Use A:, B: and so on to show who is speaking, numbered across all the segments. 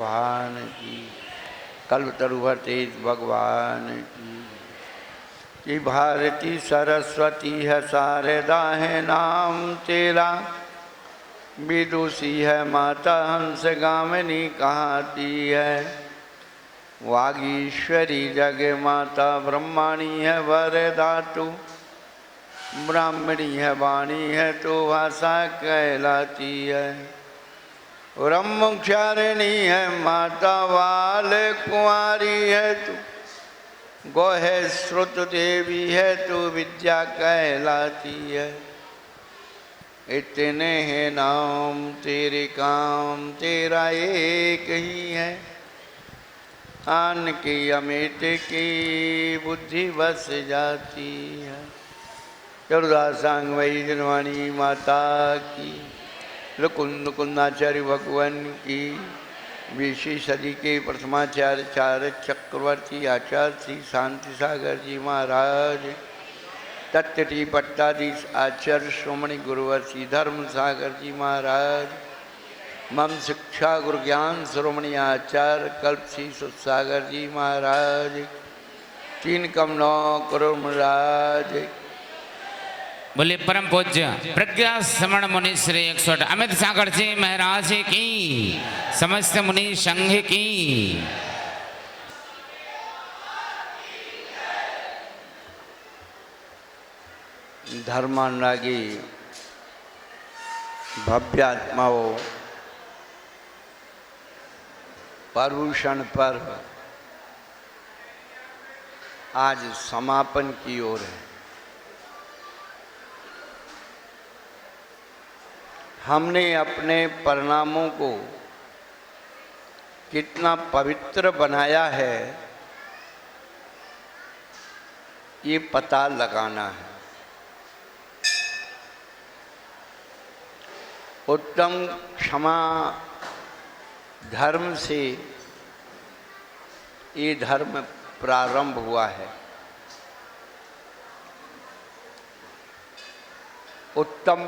A: भगवान की। कल्पतरुवर तेज भगवान की। कि भारती सरस्वती है शारदा है नाम तेरा। विदुषी है माता हंस गामिनी कहाती है। वागीश्वरी जग माता ब्रह्माणी है वरदातु। ब्राह्मणी है वाणी है तो भाषा कहलाती है। ब्रह्मचारिणी है माता बाल कुंवारी है तू। गोहे श्रुत देवी है तू विद्या कहलाती है। इतने हैं नाम तेरे काम तेरा एक ही है। आन की अमित की बुद्धि बस जाती है। चरुदासांग वही जनवाणी माता की। लकुंद कुंदाचार्य भगवान की। 20वीं सदी के प्रथमाचार्य चार्य चक्रवर्ती आचार्य श्री शांति सागर जी महाराज। तत्टी पट्टाधीश आचार्य श्रोमणी गुरुवर श्री धर्म सागर जी महाराज। मम शिक्षा गुरु ज्ञान श्रोमणी आचार्य कल्प श्री सुसागर जी महाराज। 3 कम 9 करोड़ महाराज।
B: बोले परम पूज्य प्रज्ञा श्रवण मुनि श्री 108 अमित सागर जी महाराज की। समस्त मुनि संघ की।
A: धर्मानुरागी भव्यात्माओं, पर्युषण पर्व आज समापन की ओर है। हमने अपने परिणामों को कितना पवित्र बनाया है ये पता लगाना है। उत्तम क्षमा धर्म से ये धर्म प्रारंभ हुआ है। उत्तम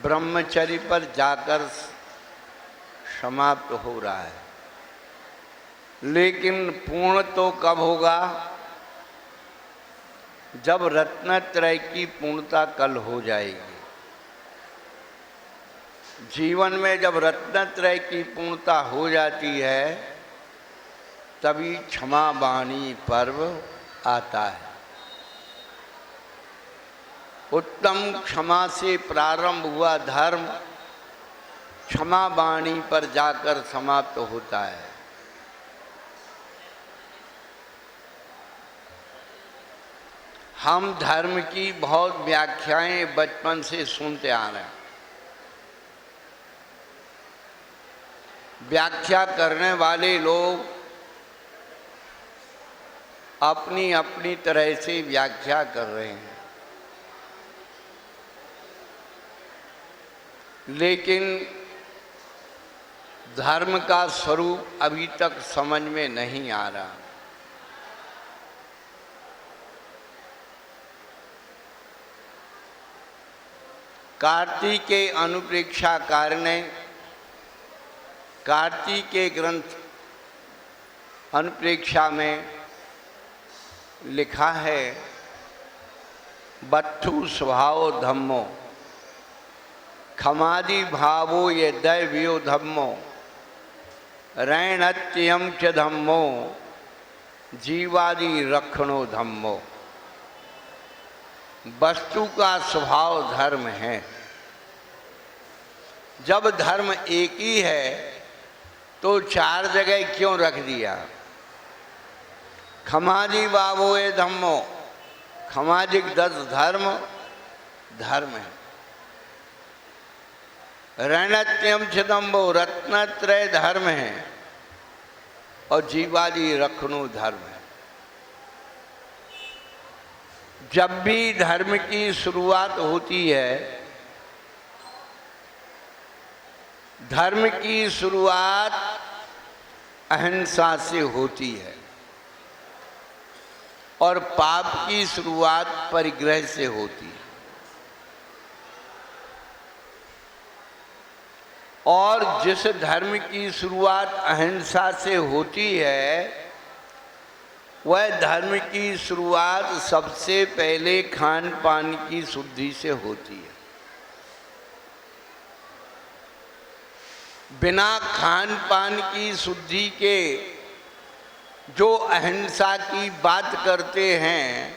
A: ब्रह्मचर्य पर जाकर समाप्त हो रहा है। लेकिन पूर्ण तो कब होगा? जब रत्नत्रय की पूर्णता कल हो जाएगी। जीवन में जब रत्नत्रय की पूर्णता हो जाती है तभी क्षमा वाणी पर्व आता है। उत्तम क्षमा से प्रारंभ हुआ धर्म क्षमा वाणी पर जाकर समाप्त होता है। हम धर्म की बहुत व्याख्याएं बचपन से सुनते आ रहे हैं। व्याख्या करने वाले लोग अपनी अपनी तरह से व्याख्या कर रहे हैं। लेकिन धर्म का स्वरूप अभी तक समझ में नहीं आ रहा। कार्तिक के अनुप्रेक्षाकार ने कार्तिक के ग्रंथ अनुप्रेक्षा में लिखा है, बट्ठू स्वभाव धम्मो खमादि भावो ये दैव्यो धम्मो रैणत्यम च धम्मो जीवादि रखणो धम्मो। वस्तु का स्वभाव धर्म है। जब धर्म एक ही है तो 4 जगह क्यों रख दिया? खमादि भावो ये धम्मो, खमाजिक 10 धर्म है। रणत्यम चिदम्बो रत्नत्रय धर्म है और जीवादि रखणु धर्म है। जब भी धर्म की शुरुआत होती है, धर्म की शुरुआत अहिंसा से होती है और पाप की शुरुआत परिग्रह से होती है। और जिस धर्म की शुरुआत अहिंसा से होती है, वह धर्म की शुरुआत सबसे पहले खान पान की शुद्धि से होती है। बिना खान पान की शुद्धि के जो अहिंसा की बात करते हैं,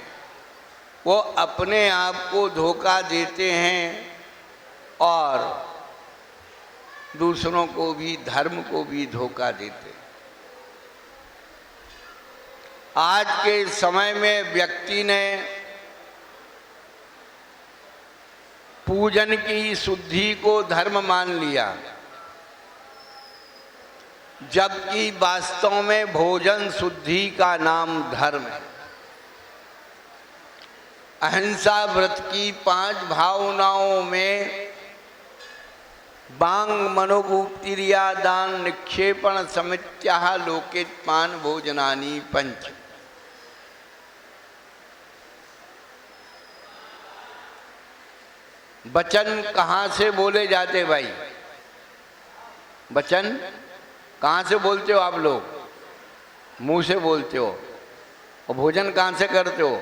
A: वो अपने आप को धोखा देते हैं और दूसरों को भी, धर्म को भी धोखा देते हैं। आज के समय में व्यक्ति ने पूजन की शुद्धि को धर्म मान लिया, जबकि वास्तव में भोजन शुद्धि का नाम धर्म है। अहिंसा व्रत की 5 भावनाओं में बांग मनोभूतिरिया दान निक्षेपण समित्याह लोकेत्मान भोजनानि पंच। वचन कहाँ से बोले जाते भाई? वचन कहाँ से बोलते हो आप लोग? मुंह से बोलते हो। और भोजन कहाँ से करते हो?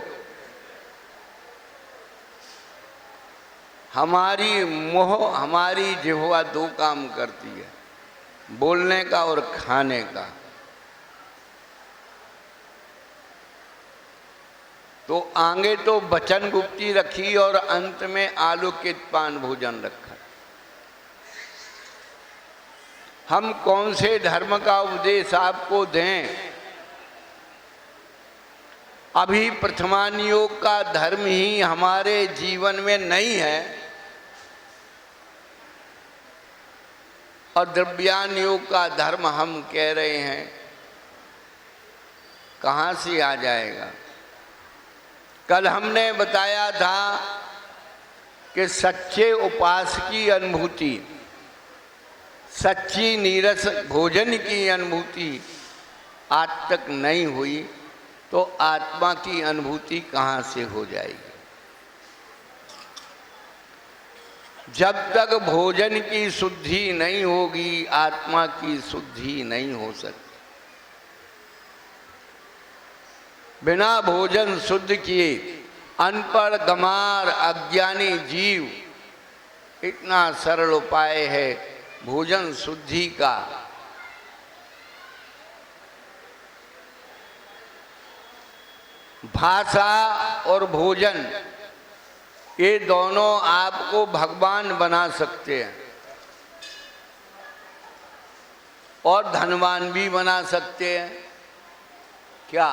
A: हमारी मुंह, हमारी जिह्वा 2 काम करती है, बोलने का और खाने का। तो आगे तो वचन गुप्ती रखी और अंत में आलोकित पान भोजन रखा। हम कौन से धर्म का उपदेश आपको दें? अभी प्रथमान योग का धर्म ही हमारे जीवन में नहीं है और द्रव्यान योग का धर्म हम कह रहे हैं, कहाँ से आ जाएगा? कल हमने बताया था कि सच्चे उपास की अनुभूति, सच्ची नीरस भोजन की अनुभूति आज तक नहीं हुई तो आत्मा की अनुभूति कहाँ से हो जाएगी? जब तक भोजन की शुद्धि नहीं होगी, आत्मा की शुद्धि नहीं हो सकती। बिना भोजन शुद्ध किए अनपढ़, गमार, अज्ञानी जीव, इतना सरल उपाय है भोजन शुद्धि का। भाषा और भोजन ये दोनों आपको भगवान बना सकते हैं और धनवान भी बना सकते हैं। क्या?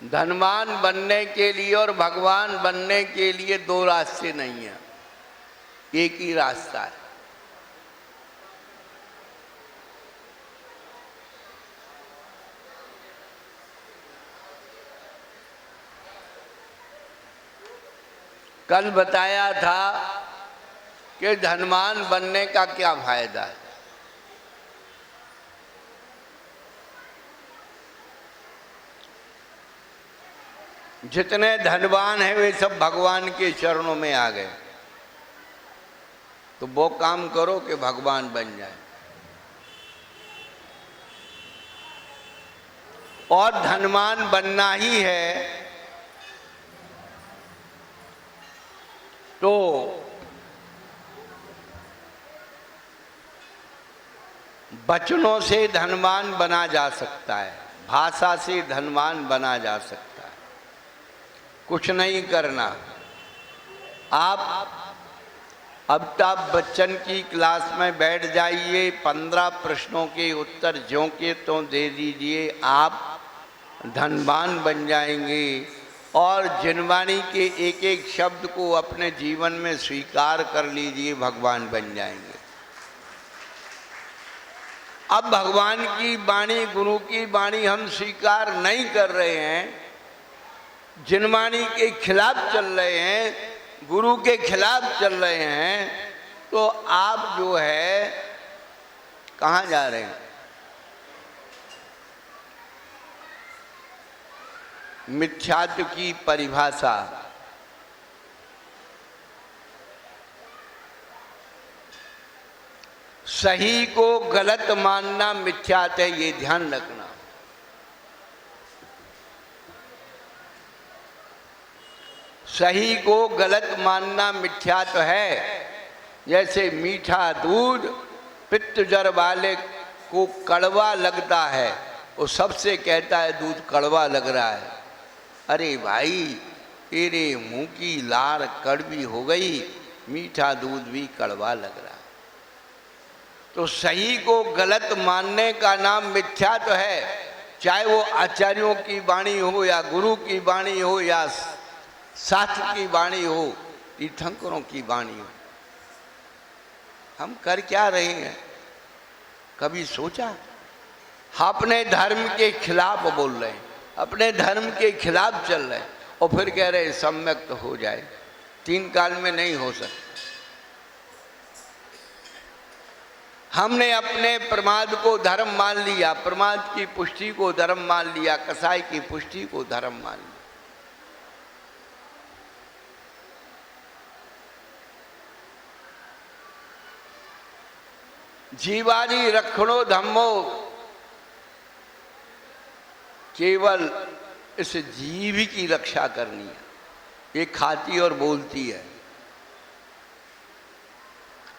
A: धनवान बनने के लिए और भगवान बनने के लिए 2 रास्ते नहीं है, एक ही रास्ता है। कल बताया था कि धनवान बनने का क्या फायदा है। जितने धनवान हैं वे सब भगवान के चरणों में आ गए। तो वो काम करो कि भगवान बन जाए। और धनवान बनना ही है तो वचनों से धनवान बना जा सकता है, भाषा से धनवान बना जा सकता है। कुछ नहीं करना। आप अमिताभ बच्चन की क्लास में बैठ जाइए, 15 प्रश्नों के उत्तर ज्यों के त्यों दे दीजिए, आप धनवान बन जाएंगे और जिनवाणी के एक एक शब्द को अपने जीवन में स्वीकार कर लीजिए, भगवान बन जाएंगे। अब भगवान की वाणी, गुरु की वाणी हम स्वीकार नहीं कर रहे हैं, जिनवाणी के खिलाफ चल रहे हैं, गुरु के खिलाफ चल रहे हैं, तो आप जो है कहाँ जा रहे हैं? मिथ्यात्व की परिभाषा सही को गलत मानना मिथ्यात है, ये ध्यान रखना। सही को गलत मानना मिथ्यात है। जैसे मीठा दूध पित्त जर वाले को कड़वा लगता है, वो सबसे कहता है दूध कड़वा लग रहा है। अरे भाई, तेरे मुंह की लार कड़वी हो गई, मीठा दूध भी कड़वा लग रहा है। तो सही को गलत मानने का नाम मिथ्या तो है, चाहे वो आचार्यों की वाणी हो या गुरु की वाणी हो या शास्त्र की वाणी हो, तीर्थंकरों की वाणी हो। हम कर क्या रहे हैं, कभी सोचा? अपने धर्म के खिलाफ बोल रहे हैं, अपने धर्म के खिलाफ चल रहे हैं, और फिर कह रहे सम्यक तो हो जाए। 3 काल में नहीं हो सकता। हमने अपने प्रमाद को धर्म मान लिया, प्रमाद की पुष्टि को धर्म मान लिया, कसाई की पुष्टि को धर्म मान लिया। जीवानी रखणो धम्मो, केवल इस जीव की रक्षा करनी है। ये खाती और बोलती है।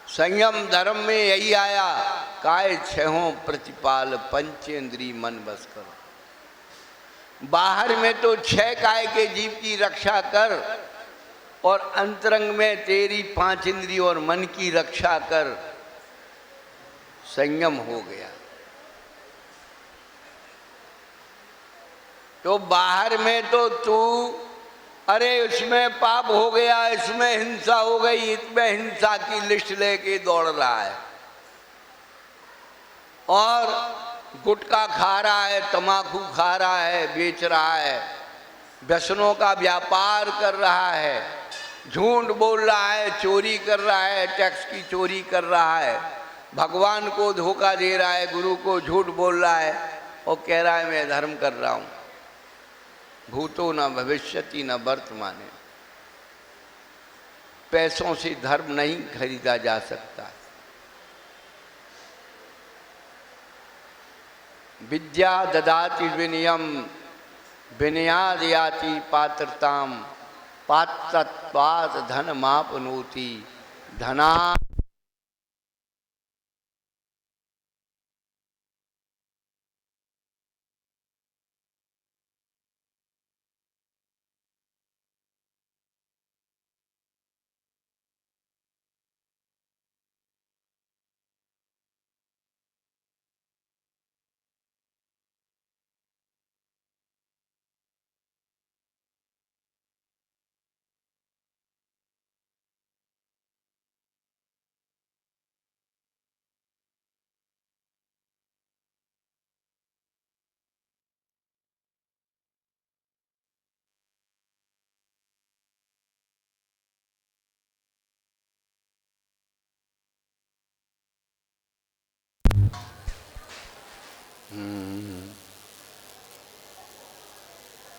A: संयम धर्म में यही आया, काय छहों प्रतिपाल पंचेंद्री मन बस करो। बाहर में तो 6 काय के जीव की रक्षा कर, और अंतरंग में तेरी 5 इंद्रिय और मन की रक्षा कर। संयम हो गया। तो बाहर में तो तू, अरे इसमें पाप हो गया, इसमें हिंसा हो गई, इसमें हिंसा की लिस्ट लेके दौड़ रहा है, और गुटखा खा रहा है, तम्बाकू खा रहा है, बेच रहा है, व्यसनों का व्यापार कर रहा है, झूठ बोल रहा है, चोरी कर रहा है, टैक्स की चोरी कर रहा है, भगवान को धोखा दे रहा है, गुरु को झूठ बोल रहा है, और कह रहा है मैं धर्म कर रहा हूं। भूतो न भविष्यति न वर्तमाने। पैसों से धर्म नहीं खरीदा जा सकता। विद्या ददाति विनयम, विनयाद याति पात्रताम, पात्रत्वात् धनमापनोति, धना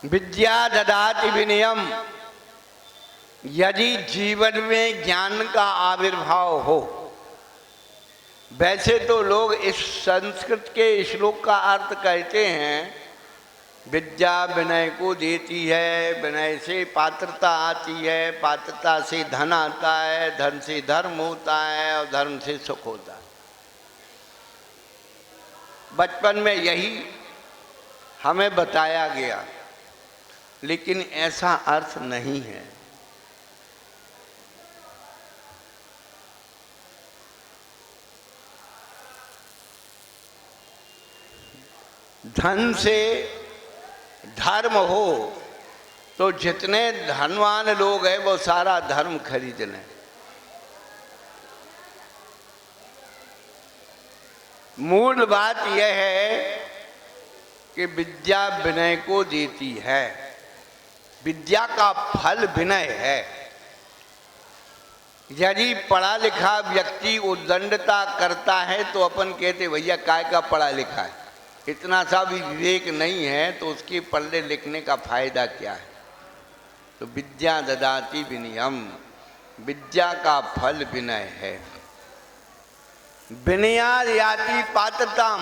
A: विद्या ददाति विनयम। यदि जीवन में ज्ञान का आविर्भाव हो, वैसे तो लोग इस संस्कृत के श्लोक का अर्थ कहते हैं, विद्या विनय को देती है, विनय से पात्रता आती है, पात्रता से धन आता है, धन से धर्म होता है, और धर्म से सुख होता है। बचपन में यही हमें बताया गया, लेकिन ऐसा अर्थ नहीं है। धन से धर्म हो तो जितने धनवान लोग हैं वो सारा धर्म खरीद लें। मूल बात यह है कि विद्या विनय को देती है। विद्या का फल विनय है। यदि पढ़ा लिखा व्यक्ति उद्दंडता करता है तो अपन कहते भैया काय का पढ़ा लिखा है, इतना सा भी विवेक नहीं है तो उसके पढ़ने लिखने का फायदा क्या है। तो विद्या ददाति विनयम, विद्या का फल विनय है। विनयाद याति पात्रताम,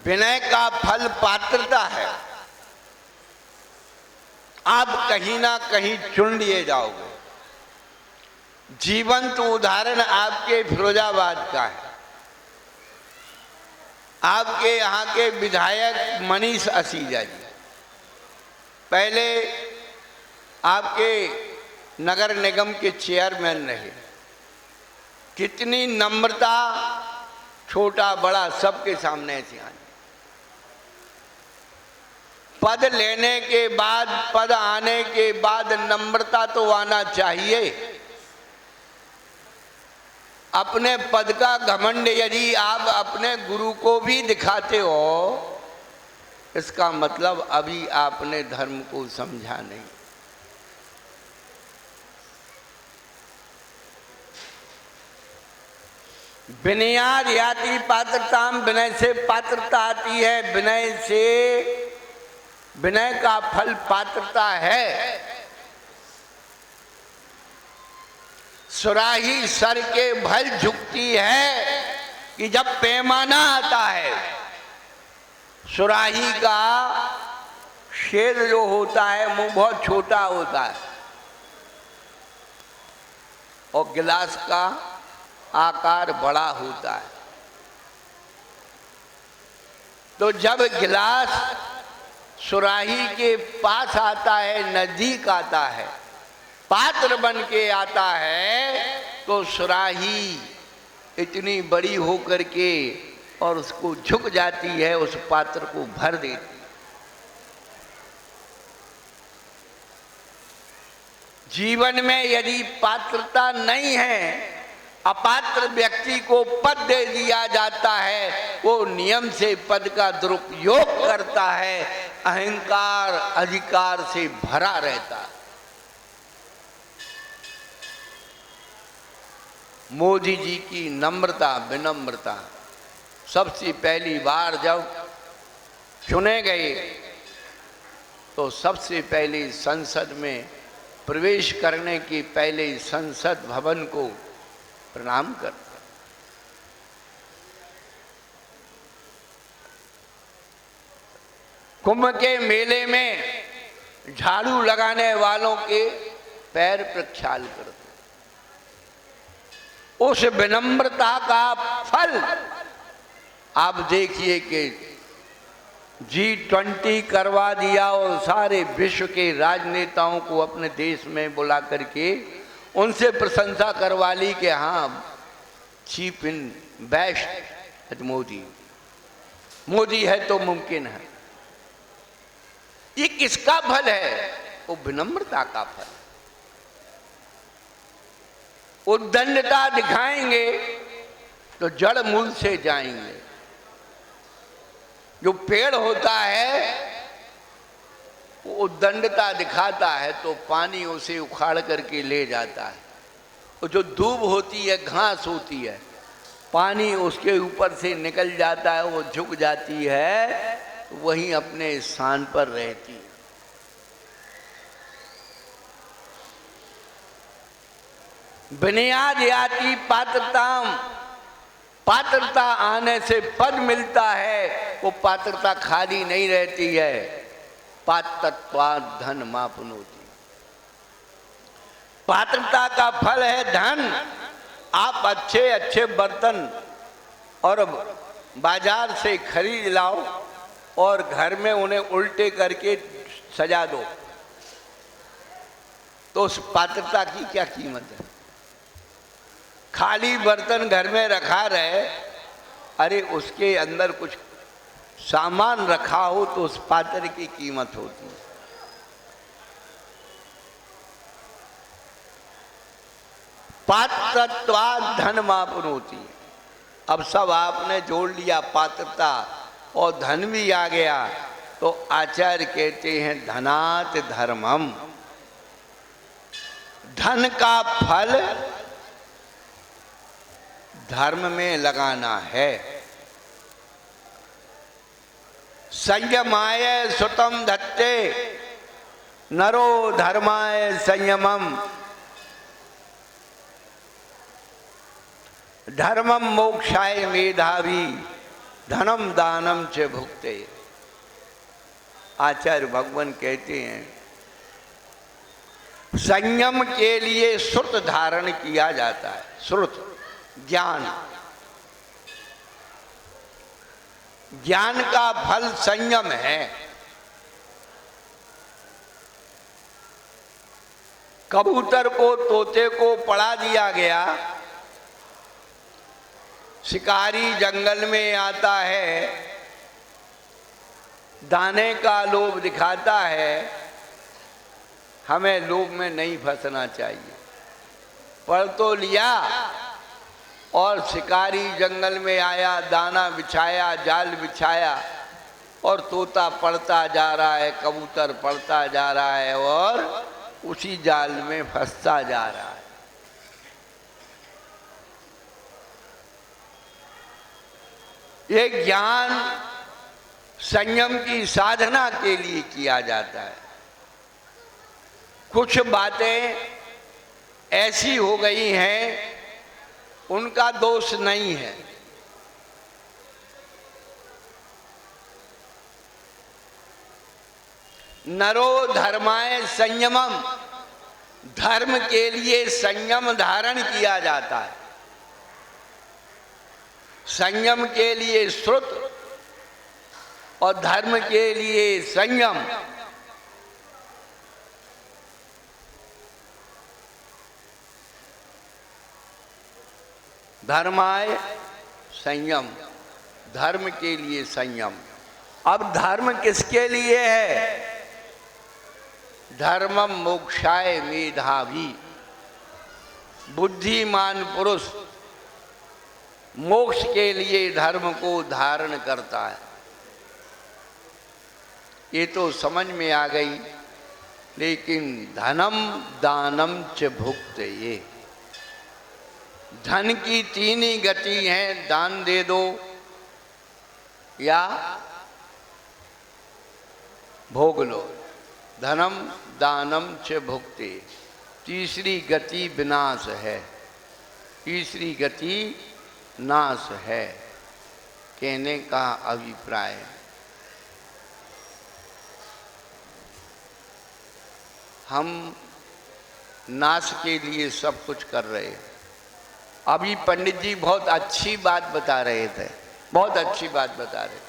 A: विनय का फल पात्रता है। आप कहीं ना कहीं चुन लिए जाओगे। जीवंत उदाहरण आपके फिरोजाबाद का है। आपके यहाँ के विधायक मनीष असीजा जी पहले आपके नगर निगम के चेयरमैन रहे। कितनी नम्रता, छोटा बड़ा सबके सामने ऐसी आनी। पद लेने के बाद, पद आने के बाद नम्रता तो आना चाहिए। अपने पद का घमंड यदि आप अपने गुरु को भी दिखाते हो, इसका मतलब अभी आपने धर्म को समझा नहीं। विनयाद याति पात्रताम, विनय से पात्रता आती है। विनय से, विनय का फल पात्रता है। सुराही सर के भल झुकती है कि जब पैमाना आता है। सुराही का शेर जो होता है मुंह बहुत छोटा होता है और गिलास का आकार बड़ा होता है। तो जब गिलास सुराही के पास आता है, नजदीक आता है, पात्र बन के आता है, तो सुराही इतनी बड़ी होकर के और उसको झुक जाती है, उस पात्र को भर देती। जीवन में यदि पात्रता नहीं है, अपात्र व्यक्ति को पद दे दिया जाता है, वो नियम से पद का दुरुपयोग करता है, अहंकार अधिकार से भरा रहता है। मोदी जी की नम्रता, विनम्रता, सबसे पहली बार जब चुने गए तो सबसे पहले संसद में प्रवेश करने के पहले संसद भवन को प्रणाम करता। कुंभ के मेले में झाड़ू लगाने वालों के पैर प्रक्षाल करते। उस विनम्रता का फल आप देखिए कि G20 करवा दिया और सारे विश्व के राजनेताओं को अपने देश में बुला करके उनसे प्रशंसा करवा ली कि हाँ, chief in best Modi, Modi है तो मुमकिन है। ये किसका फल है? वो विनम्रता का फल। उद्दंडता दिखाएंगे तो जड़ मूल से जाएंगे। जो पेड़ होता है वो उद्दंडता दिखाता है तो पानी उसे उखाड़ करके ले जाता है। और जो दूब होती है, घास होती है, पानी उसके ऊपर से निकल जाता है, वो झुक जाती है, वहीं अपने स्थान पर रहती है। विनयाद याति पात्रताम, पात्रता आने से पद मिलता है, वो पात्रता खाली नहीं रहती है। पात्रत्वात् धन मापनोति, पात्रता का फल है धन। आप अच्छे अच्छे बर्तन और बाजार से खरीद लाओ और घर में उन्हें उल्टे करके सजा दो, तो उस पात्रता की क्या कीमत है? खाली बर्तन घर में रखा रहे, अरे उसके अंदर कुछ सामान रखा हो तो उस पात्र की कीमत होती है। पात्रत्वात् धन मापनोति। अब सब आपने जोड़ लिया, पात्रता और धन भी आ गया, तो आचार्य कहते हैं धनात् धर्मम। धन का फल धर्म में लगाना है। संयमाय सुतम धत्ते नरो धर्माय संयमम। धर्मम मोक्षाय मेधावी धनम दानम च भुक्ते। आचार्य भगवान कहते हैं संयम के लिए श्रुत धारण किया जाता है। श्रुत ज्ञान, ज्ञान का फल संयम है। कबूतर को, तोते को पढ़ा दिया गया, शिकारी जंगल में आता है, दाने का लोभ दिखाता है, हमें लोभ में नहीं फंसना चाहिए। पढ़ तो लिया और शिकारी जंगल में आया, दाना बिछाया, जाल बिछाया और तोता पढ़ता जा रहा है, कबूतर पढ़ता जा रहा है और उसी जाल में फंसता जा रहा है। ये ज्ञान संयम की साधना के लिए किया जाता है। कुछ बातें ऐसी हो गई हैं, उनका दोष नहीं है। नरो धर्माय संयमम, धर्म के लिए संयम धारण किया जाता है। संयम के लिए श्रुत और धर्म के लिए संयम। धर्माय संयम, धर्म के लिए संयम। अब धर्म किसके लिए है? धर्मम मोक्षाय मेधावी, बुद्धिमान पुरुष मोक्ष के लिए धर्म को धारण करता है। ये तो समझ में आ गई, लेकिन धनम दानम च भुक्त, ये धन की तीन ही गति हैं, दान दे दो या भोग लो। धनम दानम च भुक्ति, तीसरी गति विनाश है, तीसरी गति नाश है, कहने का अभिप्राय। हम नाश के लिए सब कुछ कर रहे हैं। अभी पंडित जी बहुत अच्छी बात बता रहे थे, बहुत अच्छी बात बता रहे थे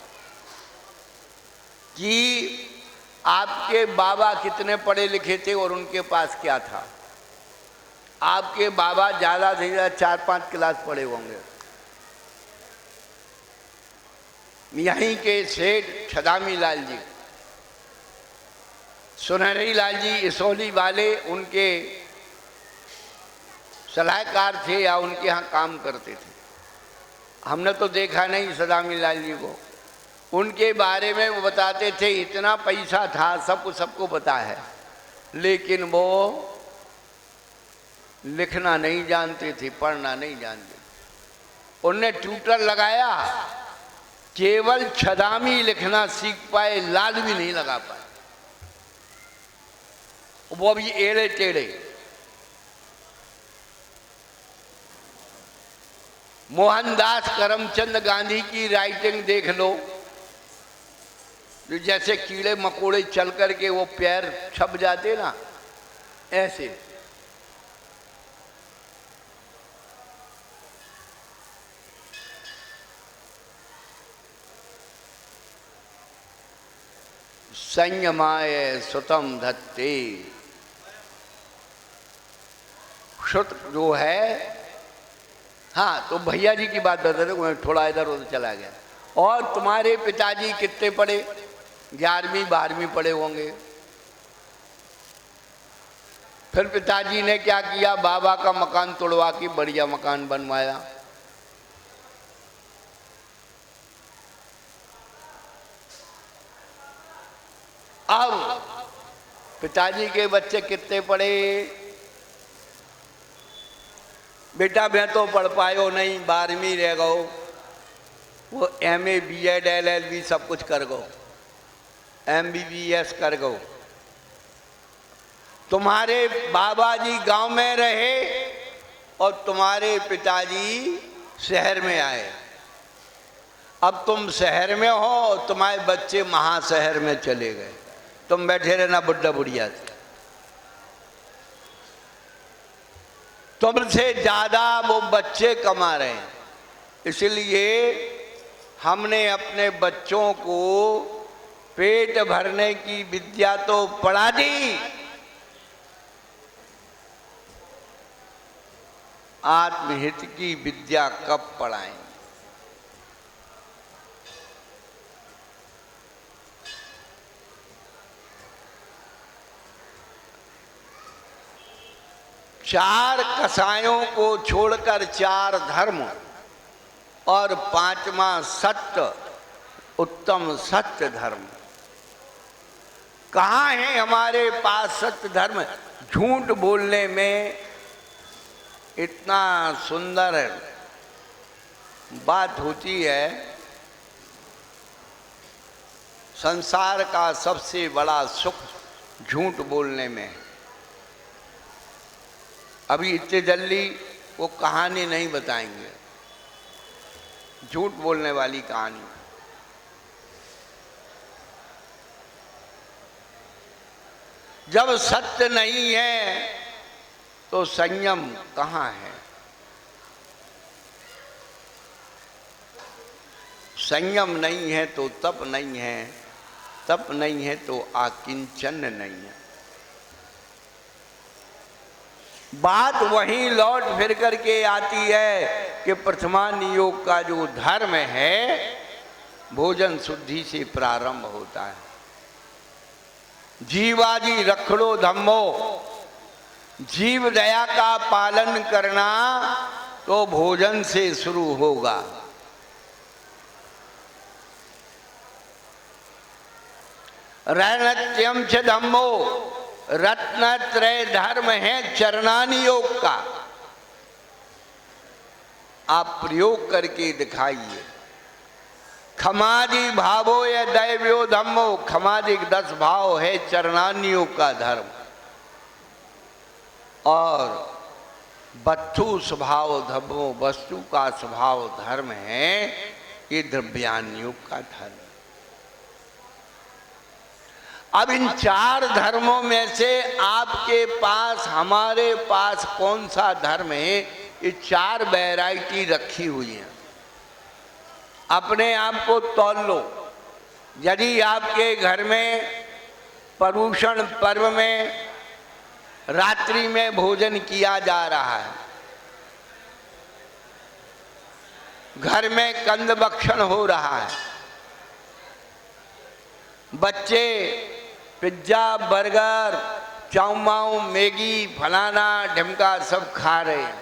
A: कि आपके बाबा कितने पढ़े लिखे थे और उनके पास क्या था। आपके बाबा ज़्यादा से ज़्यादा 4-5 क्लास पढ़े होंगे। यहीं के सेठ छदामी लाल जी, सुनहरी लाल जी इसौली वाले, उनके सलाहकार थे या उनके यहाँ काम करते थे। हमने तो देखा नहीं छदामी लाल जी को। उनके बारे में वो बताते थे इतना पैसा था, सबको पता है, लेकिन वो लिखना नहीं जानते थे, पढ़ना नहीं जानते। उनने ट्यूटर लगाया, केवल छदामी लिखना सीख पाए, लाल भी नहीं लगा पाए, वो भी एड़े टेढ़े। मोहनदास करमचंद गांधी की राइटिंग देख लो, जो जैसे कीड़े मकोड़े चल करके वो पैर छप जाते ना, ऐसे। संयमाय सुतम धत्ते, श्रुत जो है। हाँ, तो भैया जी की बात बता दो, थोड़ा इधर उधर चला गया। और तुम्हारे पिताजी कितने पढ़े? 11वीं 12वीं पढ़े होंगे। फिर पिताजी ने क्या किया? बाबा का मकान तोड़वा के बढ़िया मकान बनवाया। अब पिताजी के बच्चे कितने पढ़े? बेटा मैं तो पढ़ पायो नहीं, 12वीं रह गो, वो MA BEd LLB सब कुछ कर गो, MBBS कर गो। तुम्हारे बाबा जी गांव में रहे और तुम्हारे पिताजी शहर में आए। अब तुम शहर में हो, तुम्हारे बच्चे महाशहर में चले गए, तुम बैठे रहना बुड्ढा बुढ़िया से। तुमसे ज्यादा वो बच्चे कमा रहे हैं, इसलिए हमने अपने बच्चों को पेट भरने की विद्या तो पढ़ा दी, आत्महित की विद्या कब पढ़ाएं? चार कसायों को छोड़कर चार धर्म और पांचवा सत्य, उत्तम सत्य धर्म। कहाँ है हमारे पास सत्य धर्म? झूठ बोलने में इतना सुंदर बात होती है। संसार का सबसे बड़ा सुख झूठ बोलने में। अभी इतने जल्दी वो कहानी नहीं बताएंगे, झूठ बोलने वाली कहानी। जब सत्य नहीं है तो संयम कहाँ है? संयम नहीं है तो तप नहीं है, तप नहीं है तो आकिंचन नहीं है। बात वहीं लौट फिर करके आती है कि प्रथमान योग का जो धर्म है, भोजन शुद्धि से प्रारंभ होता है। जीवाजी रखड़ो धम्मो, जीव दया का पालन करना तो भोजन से शुरू होगा। रैनत्यम च धम्मो, रत्नत्रय धर्म है चरणानि योग का। आप प्रयोग करके दिखाइए। खमादि भावो या दैव्यो धम्मो, खमादिक 10 भाव है चरणानि योग का धर्म। और बत्थु स्वभाव धर्मो, वस्तु का स्वभाव धर्म है ये द्रव्यान योग का धर्म। अब इन चार धर्मों में से आपके पास, हमारे पास कौन सा धर्म है? ये चार वैरायटी रखी हुई है। अपने आप को तौल लो। यदि आपके घर में पर्युषण पर्व में रात्रि में भोजन किया जा रहा है, घर में कंद भक्षण हो रहा है, बच्चे पिज्जा बर्गर चाउमाऊ मैगी फलाना ढिमका सब खा रहे हैं,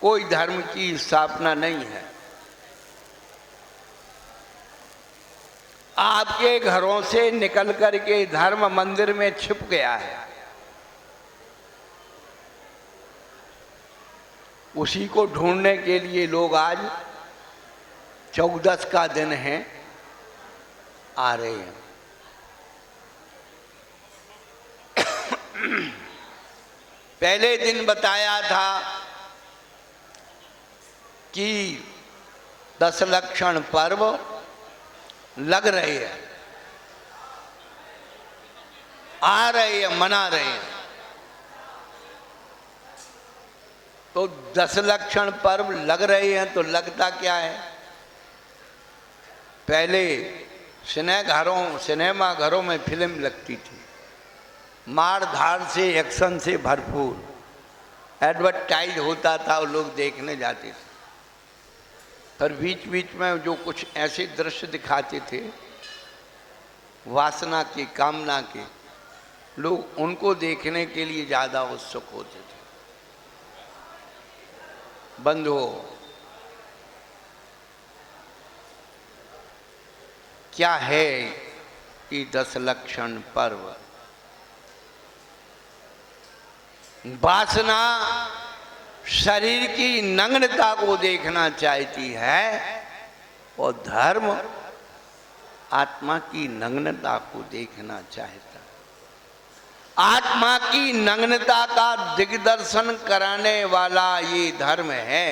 A: कोई धर्म की स्थापना नहीं है। आपके घरों से निकल करके धर्म मंदिर में छिप गया है। उसी को ढूंढने के लिए लोग आज 14 का दिन है आ रहे हैं। पहले दिन बताया था कि 10 लक्षण पर्व लग रहे हैं, आ रहे हैं, मना रहे हैं। तो 10 लक्षण पर्व लग रहे हैं तो लगता क्या है? पहले सिनेमा घरों में फिल्म लगती थी, मार धाड़ से एक्शन से भरपूर एडवर्टाइज होता था और लोग देखने जाते थे। पर बीच बीच में जो कुछ ऐसे दृश्य दिखाते थे वासना के, कामना के, लोग उनको देखने के लिए ज़्यादा उत्सुक होते थे। बंद हो। क्या है कि 10 लक्षण पर्व? वासना शरीर की नग्नता को देखना चाहती है और धर्म आत्मा की नग्नता को देखना चाहता है। आत्मा की नग्नता का दिग्दर्शन कराने वाला ये धर्म है।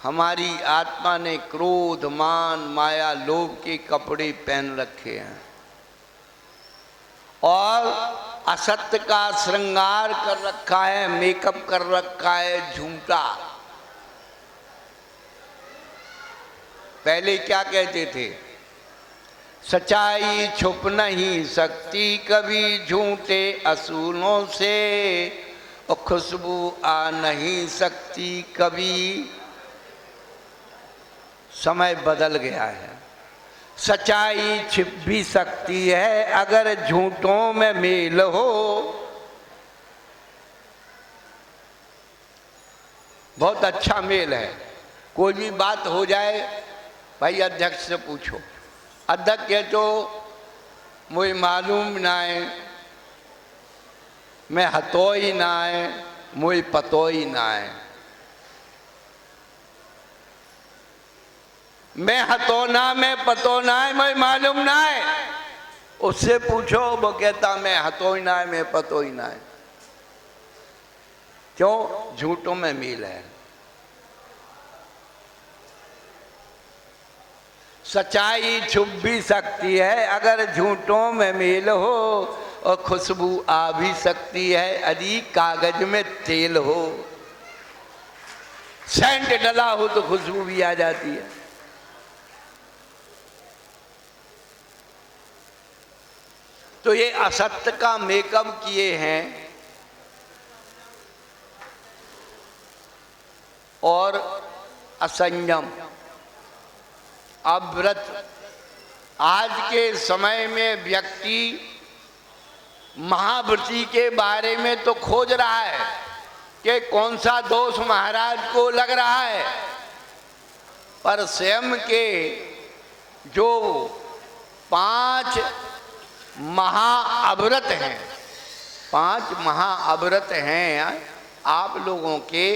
A: हमारी आत्मा ने क्रोध, मान, माया, लोभ के कपड़े पहन रखे हैं और असत्य का श्रृंगार कर रखा है, मेकअप कर रखा है झूठा। पहले क्या कहते थे? सच्चाई छुप नहीं सकती कभी झूठे असूलों से, और खुशबू आ नहीं सकती कभी। समय बदल गया है। सच्चाई छिप भी सकती है अगर झूठों में मेल हो। बहुत अच्छा मेल है। कोई भी बात हो जाए, भाई अध्यक्ष से पूछो, अध्यक्ष कहे तो मुझे मालूम ना है, मैं हतो ही ना है, मुझे पतो ही ना है। मैं हतो ना, मैं पतो ना है, मुझे मालूम ना है। उससे पूछो, वो कहता मैं हतो ही ना है, मैं पतो ही ना है। क्यों? झूठों में मेल है। सच्चाई छुप भी सकती है अगर झूठों में मेल हो, और खुशबू आ भी सकती है यदि कागज में तेल हो। सेंट डला हो तो खुशबू भी आ जाती है। तो ये असत्य का मेकअप किए हैं और असंयम, अव्रत। आज के समय में व्यक्ति महाव्रती के बारे में तो खोज रहा है कि कौन सा दोष महाराज को लग रहा है, पर स्वयं के जो 5 महाअव्रत हैं, 5 महाअव्रत हैं आप लोगों के,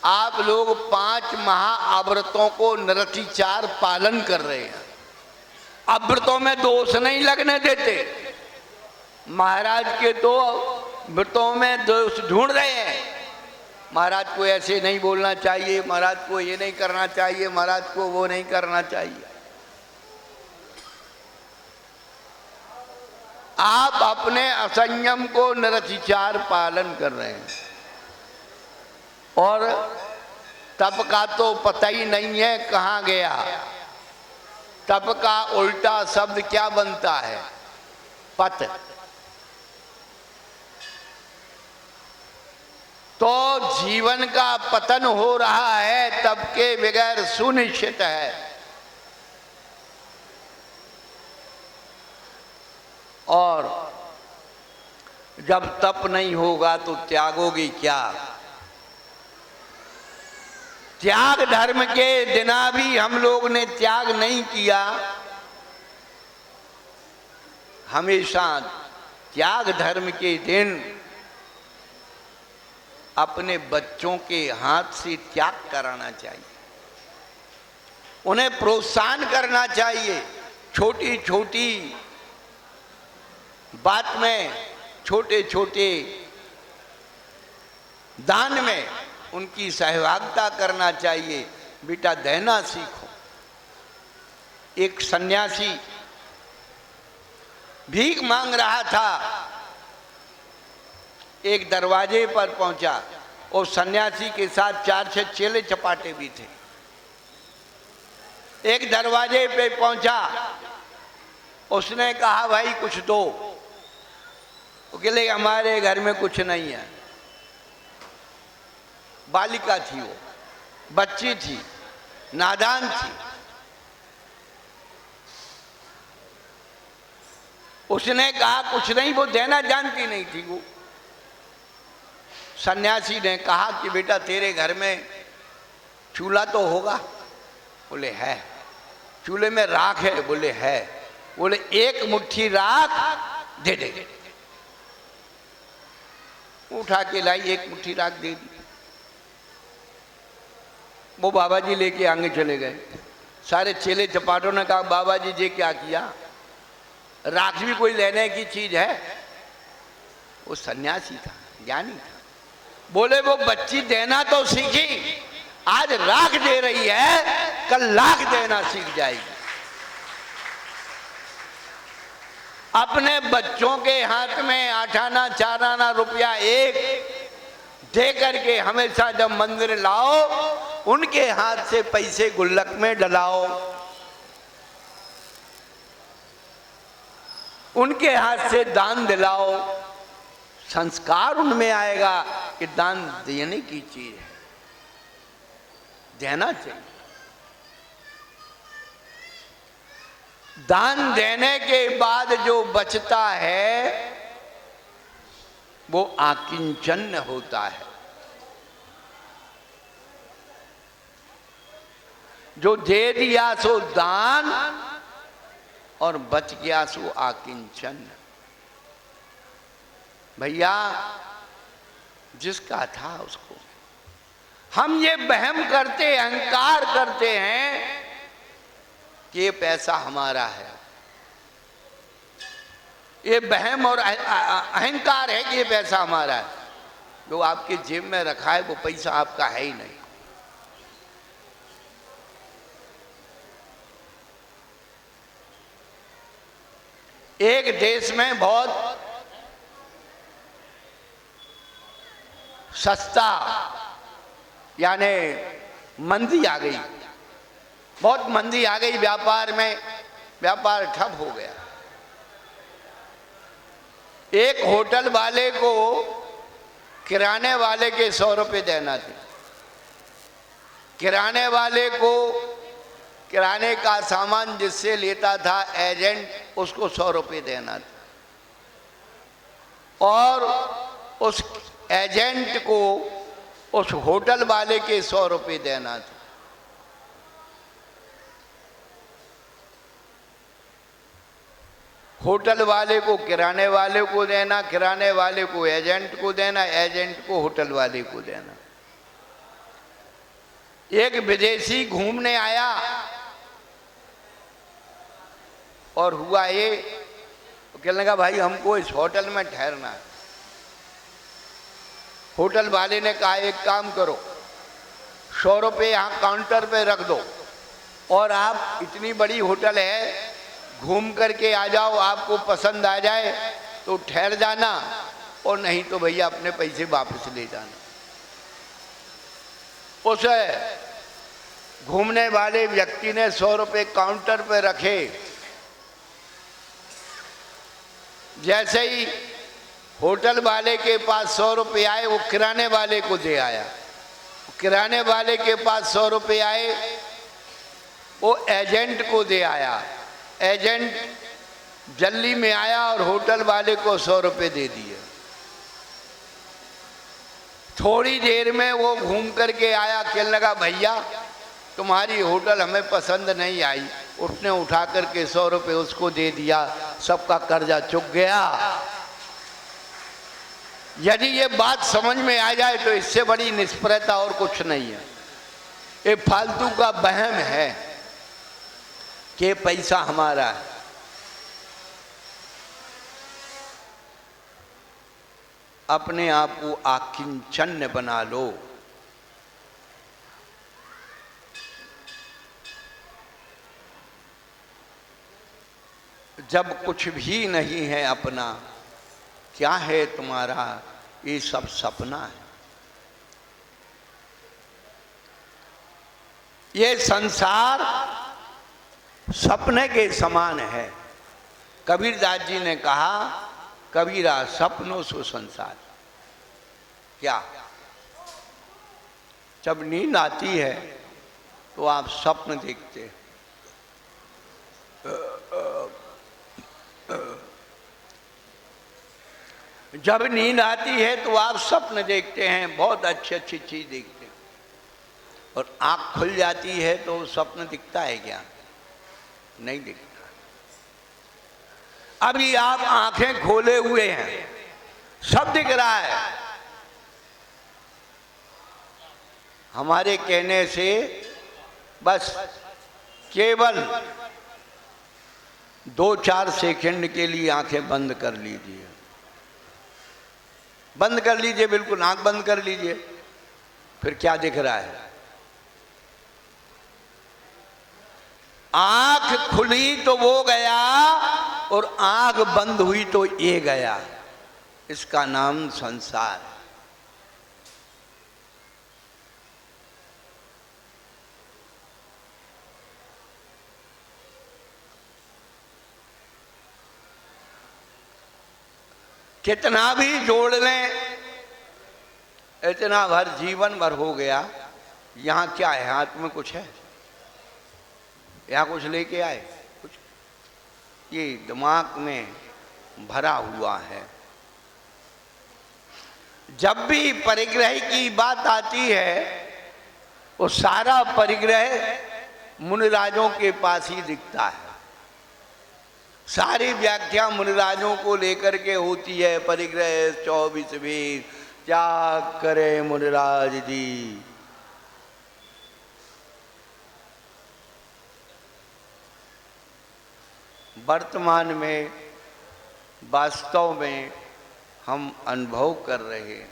A: आप लोग 5 महाअव्रतों को निरतिचार पालन कर रहे हैं। अव्रतों में दोष नहीं लगने देते। महाराज के तो व्रतों में दोष ढूंढ रहे हैं। महाराज को ऐसे नहीं बोलना चाहिए, महाराज को ये नहीं करना चाहिए, महाराज को वो नहीं करना चाहिए। आप अपने असंयम को निरतिचार पालन कर रहे हैं। और तप का तो पता ही नहीं है कहाँ गया। तप का उल्टा शब्द क्या बनता है? पत। तो जीवन का पतन हो रहा है तप के बगैर सुनिश्चित है। और जब तप नहीं होगा तो त्यागोगी क्या? त्याग धर्म के दिना भी हम लोग ने त्याग नहीं किया। हमेशा त्याग धर्म के दिन अपने बच्चों के हाथ से त्याग कराना चाहिए, उन्हें प्रोत्साहन करना चाहिए। छोटी छोटी बात में, छोटे छोटे दान में उनकी सहभागिता करना चाहिए। बेटा देना सीखो। एक सन्यासी भीख मांग रहा था, एक दरवाजे पर पहुंचा और सन्यासी के साथ 4-6 चेले चपाटे भी थे। एक दरवाजे पे पहुंचा, उसने कहा भाई कुछ दो। वो कहले हमारे घर में कुछ नहीं है। बालिका थी, वो बच्ची थी, नादान थी। उसने कहा कुछ नहीं, वो देना जानती नहीं थी वो। सन्यासी ने कहा कि बेटा तेरे घर में चूल्हा तो होगा? बोले है। चूल्हे में राख है? बोले है। बोले एक मुट्ठी राख दे दे। उठा के लाई, एक मुट्ठी राख दे दी। वो बाबा जी लेके आगे चले गए। सारे चेले चपाटों ने कहा बाबा जी ये क्या किया? राख भी कोई लेने की चीज है? वो सन्यासी था, ज्ञानी था। बोले वो बच्ची देना तो सीखी, आज राख दे रही है, कल लाख देना सीख जाएगी। अपने बच्चों के हाथ में 8 आना 4 आना रुपया एक दे करके हमेशा जब मंदिर लाओ, उनके हाथ से पैसे गुल्लक में डलाओ, उनके हाथ से दान दिलाओ। संस्कार उनमें आएगा कि दान देने की चीज है, देना चाहिए। दान देने के बाद जो बचता है वो आकिंचन होता है। जो दे दिया सो दान और बच गया सो आकिंचन। भैया जिसका था उसको, हम ये वहम करते, अहंकार करते हैं कि ये पैसा हमारा है। ये वहम और अहंकार है कि ये पैसा हमारा है। जो आपके जेब में रखा है वो पैसा आपका है ही नहीं। एक देश में बहुत सस्ता यानी मंदी आ गई, बहुत मंदी आ गई व्यापार में, व्यापार ठप हो गया। एक होटल वाले को किराने वाले के 100 रुपये देना थे। किराने वाले को किराने का सामान जिससे लेता था एजेंट, उसको 100 रुपये देना था, और उस एजेंट को उस होटल वाले के 100 रुपये देना था। होटल वाले को किराने वाले को देना, किराने वाले को एजेंट को देना, एजेंट को होटल वाले को देना। एक विदेशी घूमने आया और हुआ ये, कहने लगा भाई हमको इस होटल में ठहरना है। होटल वाले ने कहा एक काम करो, 100 रुपये यहाँ काउंटर पे रख दो और आप, इतनी बड़ी होटल है, घूम करके आ जाओ, आपको पसंद आ जाए तो ठहर जाना, और नहीं तो भैया अपने पैसे वापस ले जाना। उस घूमने वाले व्यक्ति ने 100 रुपये काउंटर पे रखे। जैसे ही होटल वाले के पास 100 रुपये आए, वो किराने वाले को दे आया। किराने वाले के पास 100 रुपये आए, वो एजेंट को दे आया। एजेंट जल्दी में आया और होटल वाले को 100 रुपये दे दिए। थोड़ी देर में वो घूम करके आया, कहने लगा भैया तुम्हारी होटल हमें पसंद नहीं आई। उसने उठा करके 100 रुपये उसको दे दिया, सबका कर्जा चुक गया। यदि ये बात समझ में आ जाए तो इससे बड़ी निष्फलता और कुछ नहीं है। ये फालतू का वहम है कि पैसा हमारा है। अपने आप को आकिंचन बना लो। जब कुछ भी नहीं है अपना, क्या है तुम्हारा, ये सब सपना है। ये संसार सपने के समान है। कबीरदास जी ने कहा, कबीरा सपनों सो संसार। क्या? जब नींद आती है तो आप स्वप्न देखते हैं। जब नींद आती है तो आप स्वप्न देखते हैं, बहुत अच्छी अच्छी चीज देखते हैं। और आँख खुल जाती है तो स्वप्न दिखता है क्या? नहीं दिखता। अभी आप आंखें खोले हुए हैं, सब दिख रहा है। हमारे कहने से बस केवल 2-4 सेकंड के लिए आंखें बंद कर लीजिए। बंद कर लीजिए, बिल्कुल आंख बंद कर लीजिए। फिर क्या दिख रहा है? आंख खुली तो वो गया और आंख बंद हुई तो ये गया। इसका नाम संसार है। कितना भी जोड़ लें, इतना भर जीवन भर हो गया। यहां क्या है? हाथ में कुछ है? यहां कुछ लेके आए? कुछ ये दिमाग में भरा हुआ है। जब भी परिग्रह की बात आती है वो सारा परिग्रह मुनिराजों के पास ही दिखता है। सारी व्याख्या मुनिराजों को लेकर के होती है। परिग्रह 24 क्या करे मुनिराज जी। वर्तमान में वास्तव में हम अनुभव कर रहे हैं,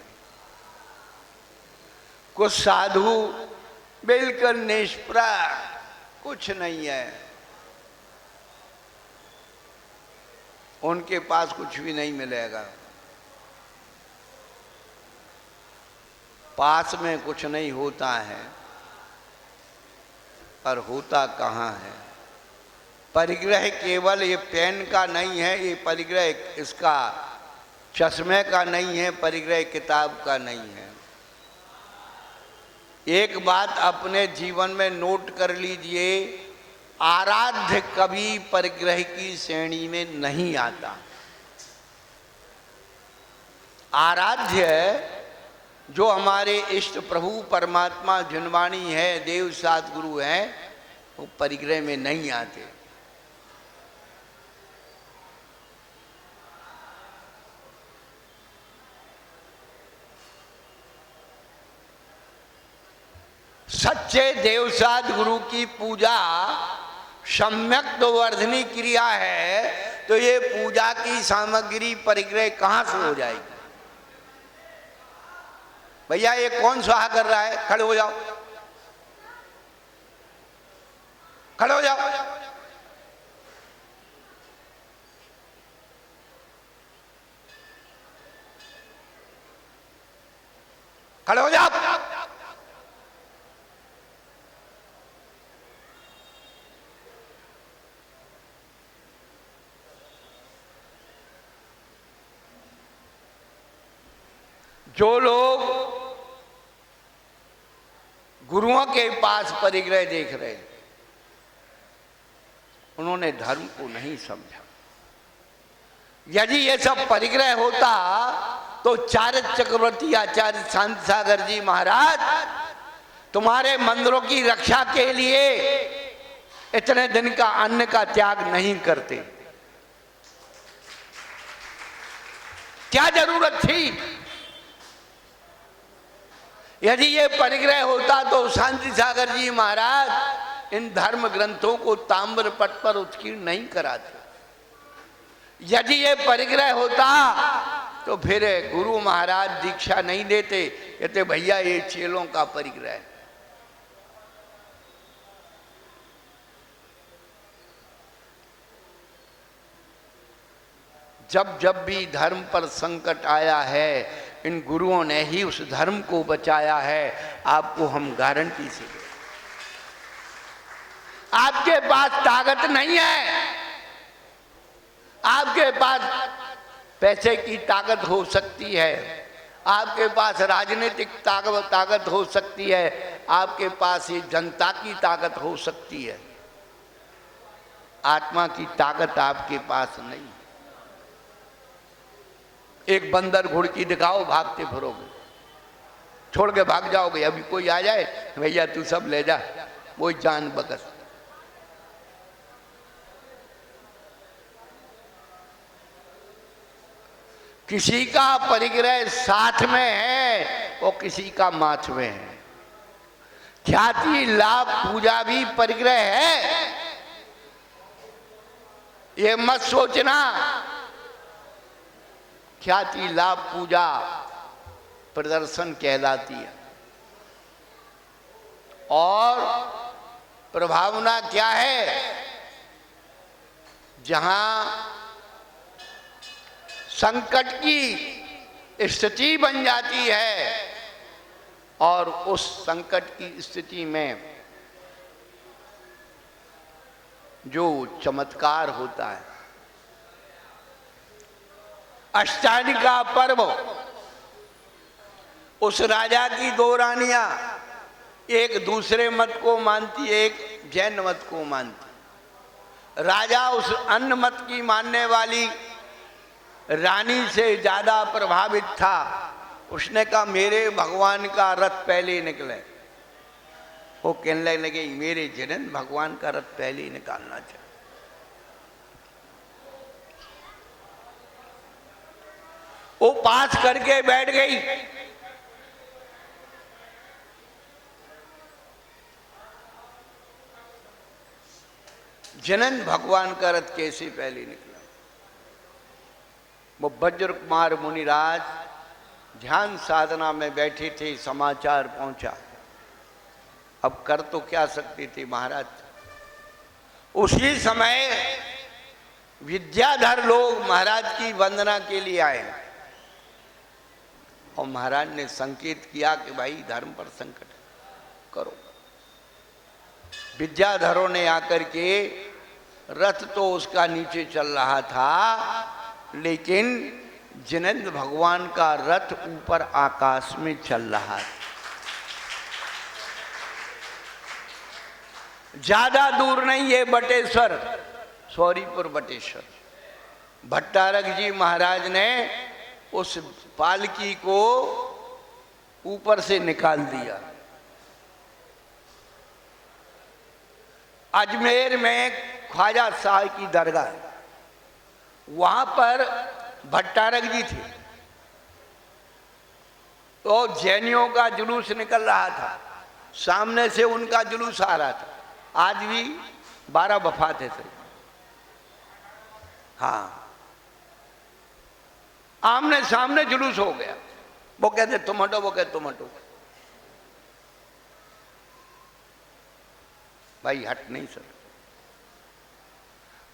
A: कुछ साधु बिल्कुल निष्प्रह, कुछ नहीं है, उनके पास कुछ भी नहीं मिलेगा। पास में कुछ नहीं होता है, पर होता कहाँ है। परिग्रह केवल ये पेन का नहीं है, ये परिग्रह इसका चश्मे का नहीं है, परिग्रह किताब का नहीं है। एक बात अपने जीवन में नोट कर लीजिए, आराध्य कभी परिग्रह की श्रेणी में नहीं आता। आराध्य जो हमारे इष्ट प्रभु परमात्मा जिनवाणी है, देव सद्गुरु हैं, वो परिग्रह में नहीं आते। सच्चे देवसाद गुरु की पूजा सम्यक वर्धनी क्रिया है, तो ये पूजा की सामग्री परिग्रह कहां से हो जाएगी? भैया ये कौन स्वाहा कर रहा है? खड़े हो जाओ, खड़े हो जाओ। खड़े हो जाओ। जो लोग गुरुओं के पास परिग्रह देख रहे हैं, उन्होंने धर्म को नहीं समझा। यदि ये सब परिग्रह होता तो चारक चक्रवर्ती आचार्य शांत सागर जी महाराज तुम्हारे मंदिरों की रक्षा के लिए इतने दिन का अन्न का त्याग नहीं करते। क्या जरूरत थी? यदि ये परिग्रह होता तो शांति सागर जी महाराज इन धर्म ग्रंथों को ताम्रपट पर उत्कीर्ण नहीं कराते। यदि ये परिग्रह होता तो फिर गुरु महाराज दीक्षा नहीं देते, कहते भैया ये चेलों का परिग्रह है। जब जब भी धर्म पर संकट आया है, इन गुरुओं ने ही उस धर्म को बचाया है। आपको हम गारंटी से दें। आपके पास ताकत नहीं है, आपके पास पैसे की ताकत हो सकती है, आपके पास राजनीतिक ताकत हो सकती है, आपके पास ये जनता की ताकत हो सकती है, आत्मा की ताकत आपके पास नहीं। एक बंदर घुड़की दिखाओ, भागते फिरोगे, छोड़ के भाग जाओगे। अभी कोई आ जाए, भैया तू सब ले जा, वो जान बकस। किसी का परिग्रह साथ में है और किसी का माथ में है। ख्याति लाभ पूजा भी परिग्रह है, ये मत सोचना। ख्याति लाभ पूजा प्रदर्शन कहलाती है और प्रभावना क्या है? जहां संकट की स्थिति बन जाती है और उस संकट की स्थिति में जो चमत्कार होता है, अष्टमी का पर्व, उस राजा की दो रानियां, एक दूसरे मत को मानती, एक जैन मत को मानती। राजा उस अन्य मत की मानने वाली रानी से ज्यादा प्रभावित था। उसने कहा मेरे भगवान का रथ पहले निकले। वो कहने लगे मेरे जैन भगवान का रथ पहले ही निकालना चाहिए। वो पास करके बैठ गई। जनन भगवान का रथ कैसे पहले निकला? वो वज्र कुमार मुनिराज ध्यान साधना में बैठे थे, समाचार पहुंचा। अब कर तो क्या सकते थे महाराज? उसी समय विद्याधर लोग महाराज की वंदना के लिए आए और महाराज ने संकेत किया कि भाई धर्म पर संकट करो। विद्याधरों ने आकर के, रथ तो उसका नीचे चल रहा था, लेकिन जिनेंद्र भगवान का रथ ऊपर आकाश में चल रहा था। ज्यादा दूर नहीं है बटेश्वर, सौरीपुर बटेश्वर। भट्टारक जी महाराज ने उस पालकी को ऊपर से निकाल दिया। अजमेर में ख्वाजा साहब की दरगाह, वहां पर भट्टारक जी थे। तो जैनियों का जुलूस निकल रहा था, सामने से उनका जुलूस आ रहा था। आज भी 12 वफात है सर। हाँ, आमने सामने जुलूस हो गया। वो कहते तुम हटो, वो कहते तुम हटो। भाई हट नहीं सकते।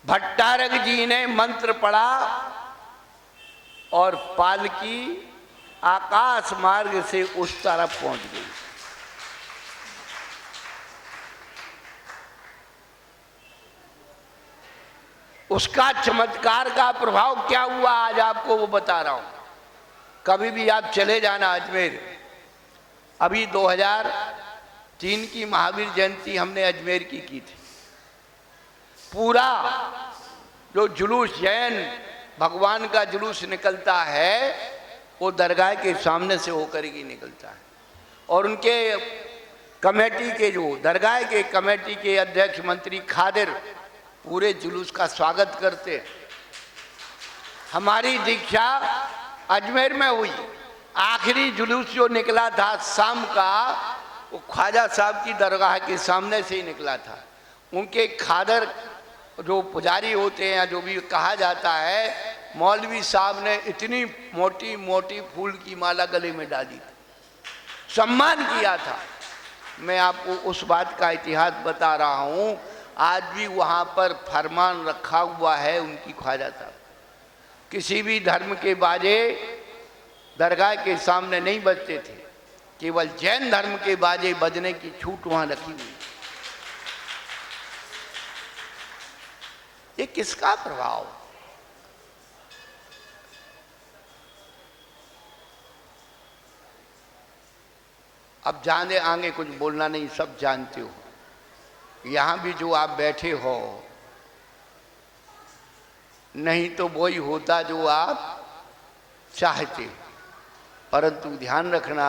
A: भट्टारक जी ने मंत्र पढ़ा और पालकी आकाश मार्ग से उस तरफ पहुंच गई। उसका चमत्कार का प्रभाव क्या हुआ आज आपको वो बता रहा हूं। कभी भी आप चले जाना अजमेर। अभी 2003 की महावीर जयंती हमने अजमेर की थी। पूरा जो जुलूस जैन भगवान का जुलूस निकलता है वो दरगाह के सामने से होकर ही निकलता है। और उनके कमेटी के, जो दरगाह के कमेटी के अध्यक्ष मंत्री खादिर पूरे जुलूस का स्वागत करते। हमारी दीक्षा अजमेर में हुई। आखिरी जुलूस जो निकला था शाम का, वो ख्वाजा साहब की दरगाह के सामने से ही निकला था। उनके खादर जो पुजारी होते हैं, जो भी कहा जाता है, मौलवी साहब ने इतनी मोटी मोटी फूल की माला गले में डाली, सम्मान किया था। मैं आपको उस बात का इतिहास बता रहा हूँ। आज भी वहाँ पर फरमान रखा हुआ है उनकी ख्वाजा साहब, किसी भी धर्म के बाजे दरगाह के सामने नहीं बजते थे, केवल जैन धर्म के बाजे बजने की छूट वहाँ रखी हुई। ये किसका प्रभाव? अब जाने आगे कुछ बोलना नहीं, सब जानते हो। यहां भी जो आप बैठे हो, नहीं तो वही होता जो आप चाहते। परंतु ध्यान रखना,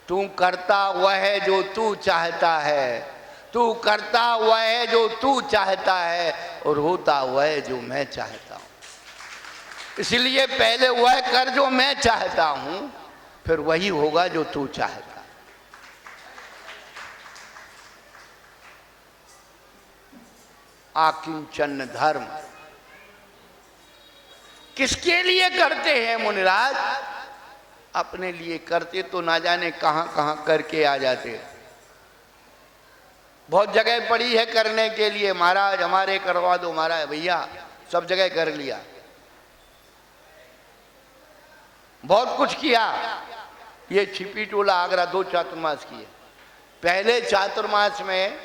A: तू करता वह है जो तू चाहता है, तू करता वह है जो तू चाहता है, और होता वह है जो मैं चाहता हूं। इसलिए पहले वह कर जो मैं चाहता हूं, फिर वही होगा जो तू चाहता। आकिंचन धर्म किसके लिए करते हैं मुनिराज? अपने लिए करते तो ना जाने कहां कहां करके आ जाते। बहुत जगह पड़ी है करने के लिए, महाराज हमारे करवा दो, महाराज भैया सब जगह कर लिया, बहुत कुछ किया। ये छिपी टोला आगरा 2 चातुर्मास किए। पहले चातुर्मास में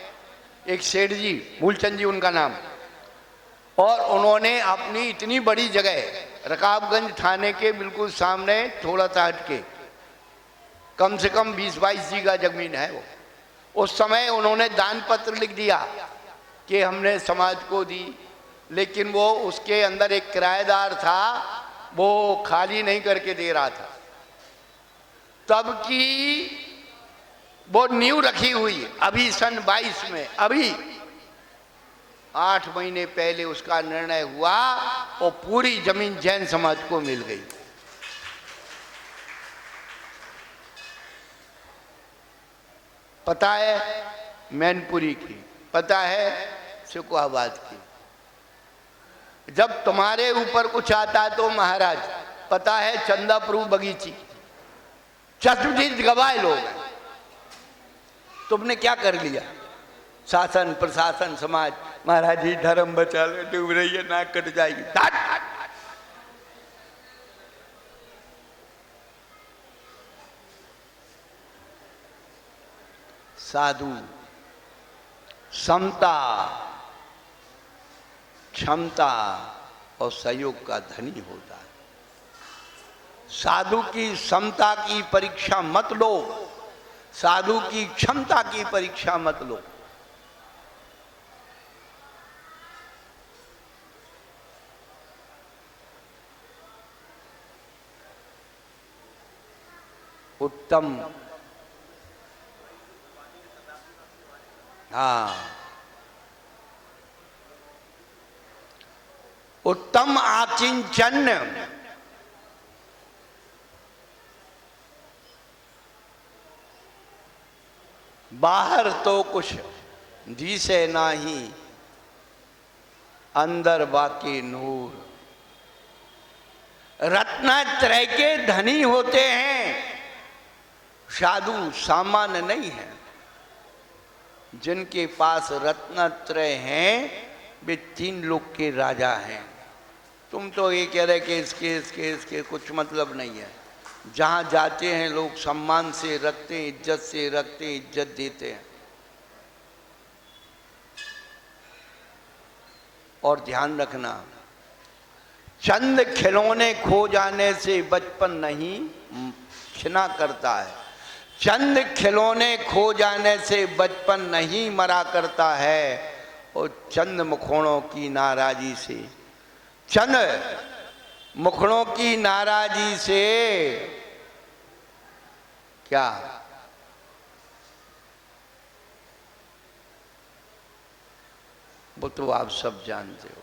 A: एक सेठ जी, मूलचंद जी उनका नाम, और उन्होंने अपनी इतनी बड़ी जगह रकाबगंज थाने के बिल्कुल सामने थोड़ा सा हट के, कम से कम 20-22 बीघा जमीन है वो। उस समय उन्होंने दान पत्र लिख दिया कि हमने समाज को दी, लेकिन वो उसके अंदर एक किराएदार था, वो खाली नहीं करके दे रहा था। तब की वो नींव रखी हुई है। अभी सन 22 में, अभी 8 महीने पहले उसका निर्णय हुआ और पूरी जमीन जैन समाज को मिल गई। पता है मैनपुरी की, पता है सिकोहाबाद की। जब तुम्हारे ऊपर कुछ आता तो महाराज, पता है चंदापुर बगीची, चश्मदीद गवाह लोग हैं। तुमने क्या कर लिया? शासन प्रशासन समाज, महाराज जी धर्म बचा ले, डूब रही है, नाक कट जाएगी। साधु समता, क्षमता और सहयोग का धनी होता है। साधु की समता की परीक्षा मत लो, साधु की क्षमता की परीक्षा मत लो। उत्तम, हाँ, उत्तम आकिंचन, बाहर तो कुछ दिसे नाही, अंदर बाकी नूर। रत्नत्रय के धनी होते हैं, साधु सामान्य नहीं है। जिनके पास रत्नत्रय हैं वे 3 लोक के राजा हैं। तुम तो ये कह रहे कि इसके कुछ मतलब नहीं है। जहाँ जाते हैं लोग सम्मान से रखते हैं, इज्जत से रखते हैं, इज्जत देते हैं। और ध्यान रखना, चंद खिलौने खो जाने से बचपन नहीं क्षीणा करता है। चंद खिलौने खो जाने से बचपन नहीं मरा करता है। और चंद मुखड़ों की नाराजी से, चंद मुखड़ों की नाराजी से क्या, वो तो आप सब जानते हो।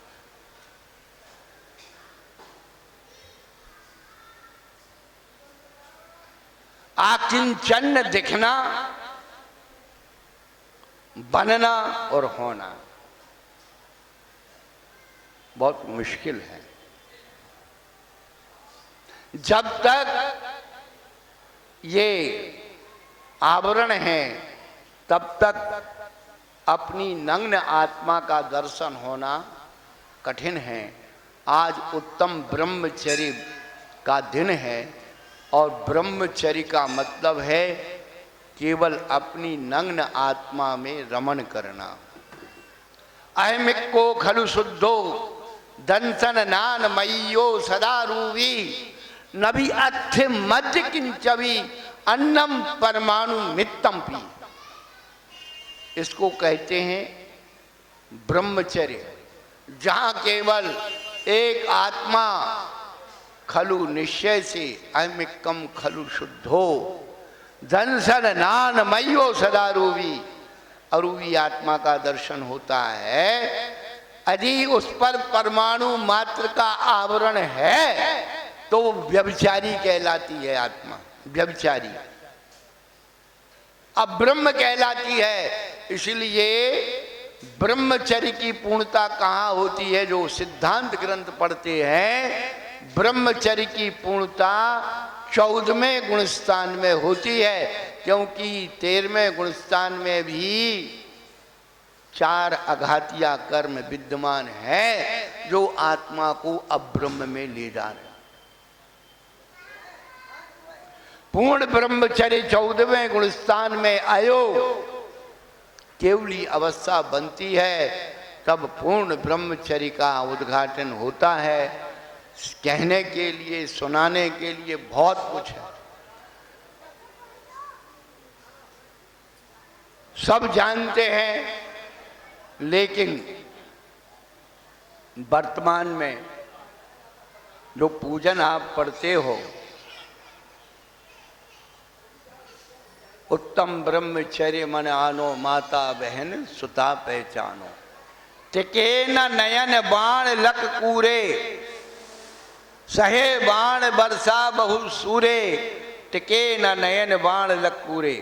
A: आकिंचन दिखना, बनना और होना बहुत मुश्किल है। जब तक ये आवरण है तब तक अपनी नग्न आत्मा का दर्शन होना कठिन है। आज उत्तम ब्रह्मचर्य का दिन है और ब्रह्मचर्य का मतलब है केवल अपनी नग्न आत्मा में रमण करना। अहमिको खलु शुद्धो दंसन नान मय्यो सदा रूवी, नबी अथ मध्य किंचवी अन्नम परमाणु मित्तम पी। इसको कहते हैं ब्रह्मचर्य, जहाँ केवल एक आत्मा खलु निश्चय से, अहमिकम खलु शुद्धो दंसन नान मय्यो सदा रूवी, अरूवी आत्मा का दर्शन होता है। यदि उस पर परमाणु मात्र का आवरण है तो वो व्यभिचारी कहलाती है आत्मा, व्यभिचारी। अब ब्रह्म कहलाती है। इसलिए ब्रह्मचर्य की पूर्णता कहाँ होती है? जो सिद्धांत ग्रंथ पढ़ते हैं, ब्रह्मचर्य की पूर्णता 14वें गुणस्थान में होती है, क्योंकि 13वें गुणस्थान में भी 4 अघातिया कर्म विद्यमान है जो आत्मा को अब्रह्म में ले जा रहे। पूर्ण ब्रह्मचर्य 14वें गुणस्थान में आयो केवली अवस्था बनती है, तब पूर्ण ब्रह्मचर्य का उद्घाटन होता है। कहने के लिए, सुनाने के लिए बहुत कुछ है, सब जानते हैं, लेकिन वर्तमान में जो पूजन आप पढ़ते हो, उत्तम ब्रह्मचर्य मन आनो, माता बहन सुता पहचानो, टिके न नयन बाण लक कूरे, सहे बाण बरसा बहु सूरे, टिके न नयन बाण लक कूरे।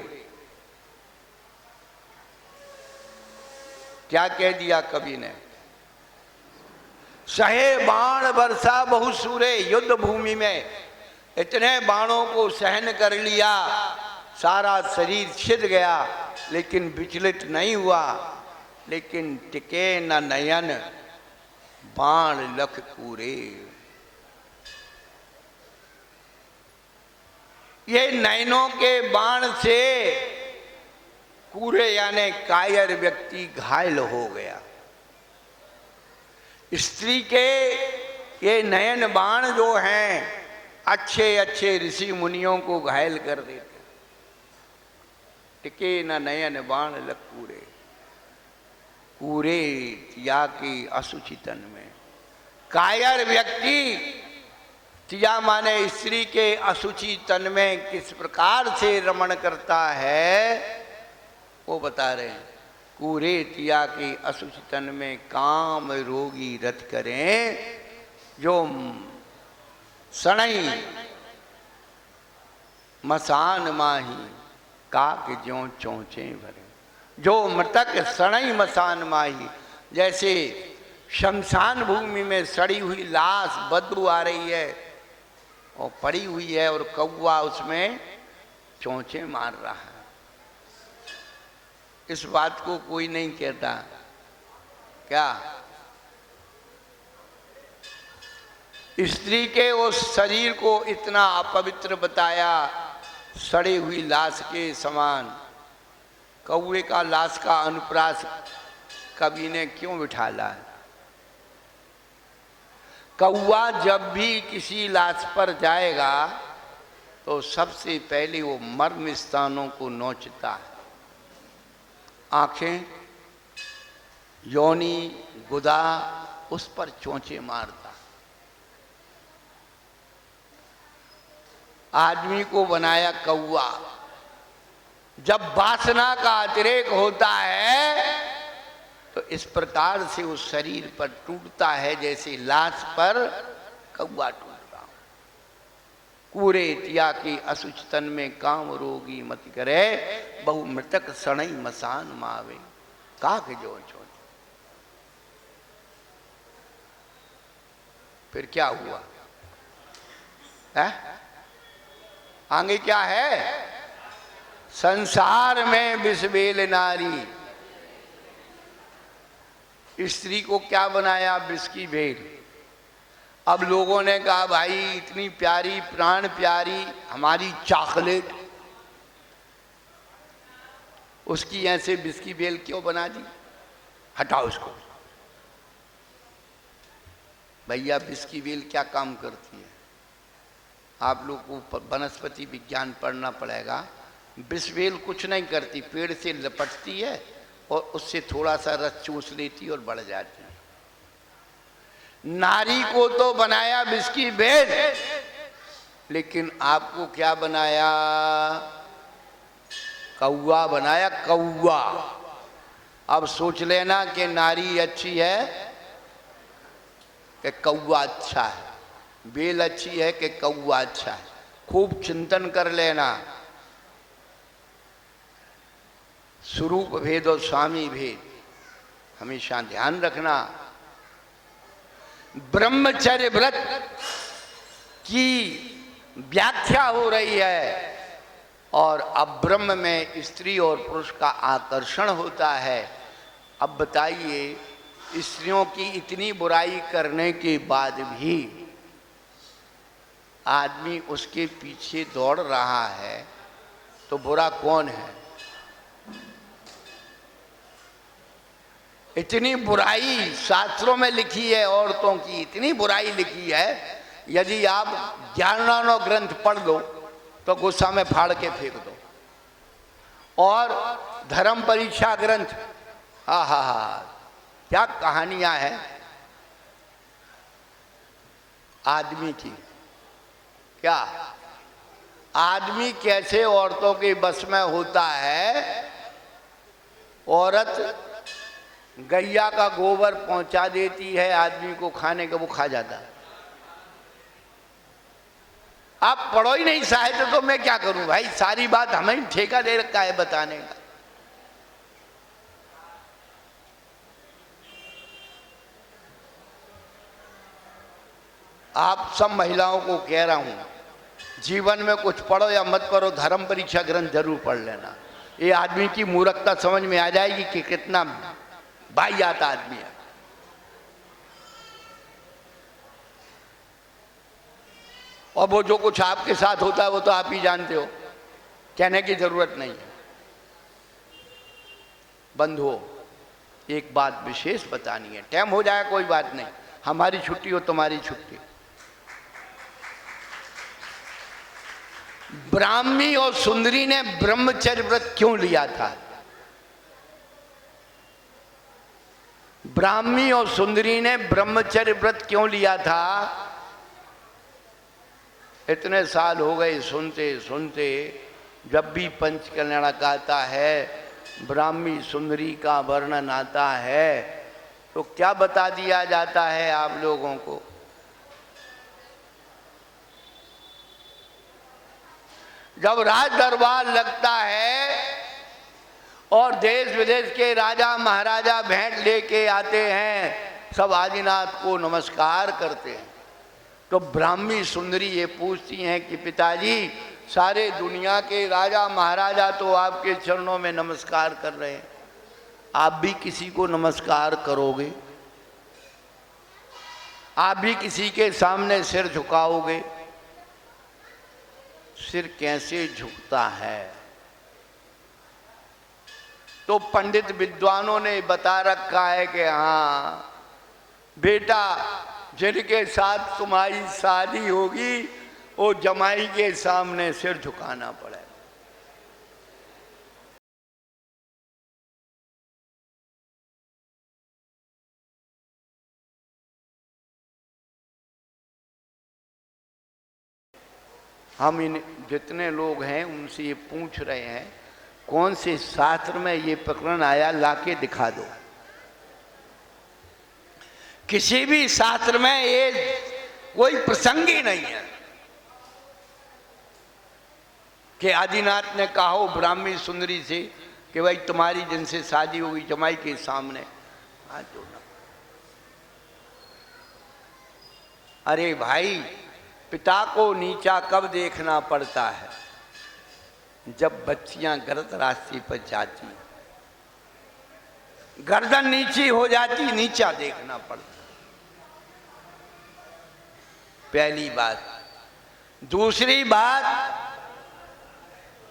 A: क्या कह दिया कवि ने? सहे बाण बरसा बहु सूरे, युद्ध भूमि में इतने बाणों को सहन कर लिया, सारा शरीर छिद गया, लेकिन विचलित नहीं हुआ। लेकिन टिके न नयन बाण लख कूरे, ये नयनों के बाण से कूरे यानी कायर व्यक्ति घायल हो गया। स्त्री के ये नयन बाण जो हैं अच्छे अच्छे ऋषि मुनियों को घायल कर देते। टिके न नयन बाण लग कूरे, कूरे तिया की असुचि तन में। कायर व्यक्ति, तिया माने स्त्री के असुचि तन में किस प्रकार से रमण करता है वो बता रहे हैं। कूरे तिया की असुचि तन में काम रोगी रत करें, जो सणई मसान माही काक ज्यों चौंचे भरे, जो मृतक सणई मसान माही, जैसे शमशान भूमि में सड़ी हुई लाश बदबू आ रही है और पड़ी हुई है और कौवा उसमें चौंचे मार रहा है। इस बात को कोई नहीं कहता क्या? स्त्री के उस शरीर को इतना अपवित्र बताया, सड़ी हुई लाश के समान। कौवे का लाश का अनुप्रास कवि ने क्यों बिठाला? कौवा जब भी किसी लाश पर जाएगा तो सबसे पहले वो मर्म स्थानों को नोचता है, आंखें, योनि, गुदा, उस पर चोंचे मारता। आदमी को बनाया कौवा। जब वासना का अतिरेक होता है तो इस प्रकार से उस शरीर पर टूटता है जैसे लाश पर कौवा टूटता। कूरे तिया की असुचतन में काम रोगी मत करे, बहु मृतक सणई मसान मावे काक जो छोड़। फिर क्या हुआ है? आगे क्या है? संसार में विषबेल नारी। स्त्री को क्या बनाया? विष की बेल। अब लोगों ने कहा भाई इतनी प्यारी, प्राण प्यारी हमारी चॉकलेट, उसकी ऐसे विष की बेल क्यों बना दी? हटाओ उसको। भैया विष की बेल क्या काम करती है? आप लोग को वनस्पति विज्ञान पढ़ना पड़ेगा। विष बेल कुछ नहीं करती, पेड़ से लपटती है और उससे थोड़ा सा रस चूस लेती और बढ़ जाती है। नारी को तो बनाया विष की बेल, लेकिन आपको क्या बनाया? कौवा बनाया, कौवा। अब सोच लेना कि नारी अच्छी है कि कौवा अच्छा है, बेल अच्छी है कि कौवा अच्छा है। खूब चिंतन कर लेना। स्वरूप भेद और स्वामी भेद हमेशा ध्यान रखना। ब्रह्मचर्य व्रत की व्याख्या हो रही है और अब ब्रह्म में स्त्री और पुरुष का आकर्षण होता है। अब बताइए स्त्रियों की इतनी बुराई करने के बाद भी आदमी उसके पीछे दौड़ रहा है, तो बुरा कौन है? इतनी बुराई शास्त्रों में लिखी है, औरतों की इतनी बुराई लिखी है, यदि आप ज्ञानानो ग्रंथ पढ़ लो तो गुस्सा में फाड़ के फेंक दो। और धर्म परीक्षा ग्रंथ, हा हा हा, क्या कहानियां हैं आदमी की। क्या आदमी कैसे औरतों के बस में होता है। औरत गैया का गोबर पहुंचा देती है आदमी को खाने का, वो खा जाता है। आप पढ़ो ही नहीं साहित्य तो मैं क्या करूं भाई, सारी बात हमें ठेका दे रखा है बताने का। आप सब महिलाओं को कह रहा हूं, जीवन में कुछ पढ़ो या मत पढ़ो, धर्म परीक्षा ग्रंथ जरूर पढ़ लेना। ये आदमी की मूर्खता समझ में आ जाएगी कि कितना वाहियात आदमी है। और वो जो कुछ आपके साथ होता है वो तो आप ही जानते हो, कहने की जरूरत नहीं है। बंधुओं, एक बात विशेष बतानी है, टाइम हो जाए कोई बात नहीं, हमारी छुट्टी हो तुम्हारी छुट्टी। ब्राह्मी और सुंदरी ने ब्रह्मचर्य व्रत क्यों लिया था? ब्राह्मी और सुंदरी ने ब्रह्मचर्य व्रत क्यों लिया था? इतने साल हो गए सुनते सुनते, जब भी पंचकल्याणक आता है, ब्राह्मी सुंदरी का वर्णन आता है, तो क्या बता दिया जाता है आप लोगों को? जब राज दरबार लगता है और देश विदेश के राजा महाराजा भेंट लेके आते हैं, सब आदिनाथ को नमस्कार करते हैं, तो ब्राह्मी सुंदरी ये पूछती हैं कि पिताजी, सारे दुनिया के राजा महाराजा तो आपके चरणों में नमस्कार कर रहे हैं, आप भी किसी को नमस्कार करोगे? आप भी किसी के सामने सिर झुकाओगे? सिर कैसे झुकता है? तो पंडित विद्वानों ने बता रखा है कि हाँ बेटा, जिनके साथ तुम्हारी शादी होगी वो जमाई के सामने सिर झुकाना पड़ेगा। हम इन जितने लोग हैं उनसे ये पूछ रहे हैं, कौन से शास्त्र में ये प्रकरण आया, लाके दिखा दो। किसी भी शास्त्र में ये कोई प्रसंग ही नहीं है कि आदिनाथ ने कहा हो ब्राह्मी सुंदरी से कि भाई तुम्हारी जिनसे शादी होगी जमाई के सामने हाथ जोड़ना। अरे भाई, पिता को नीचा कब देखना पड़ता है? जब बच्चियां गलत रास्ते पर जाती, गर्दन नीची हो जाती, नीचा देखना पड़ता। पहली बात। दूसरी बात,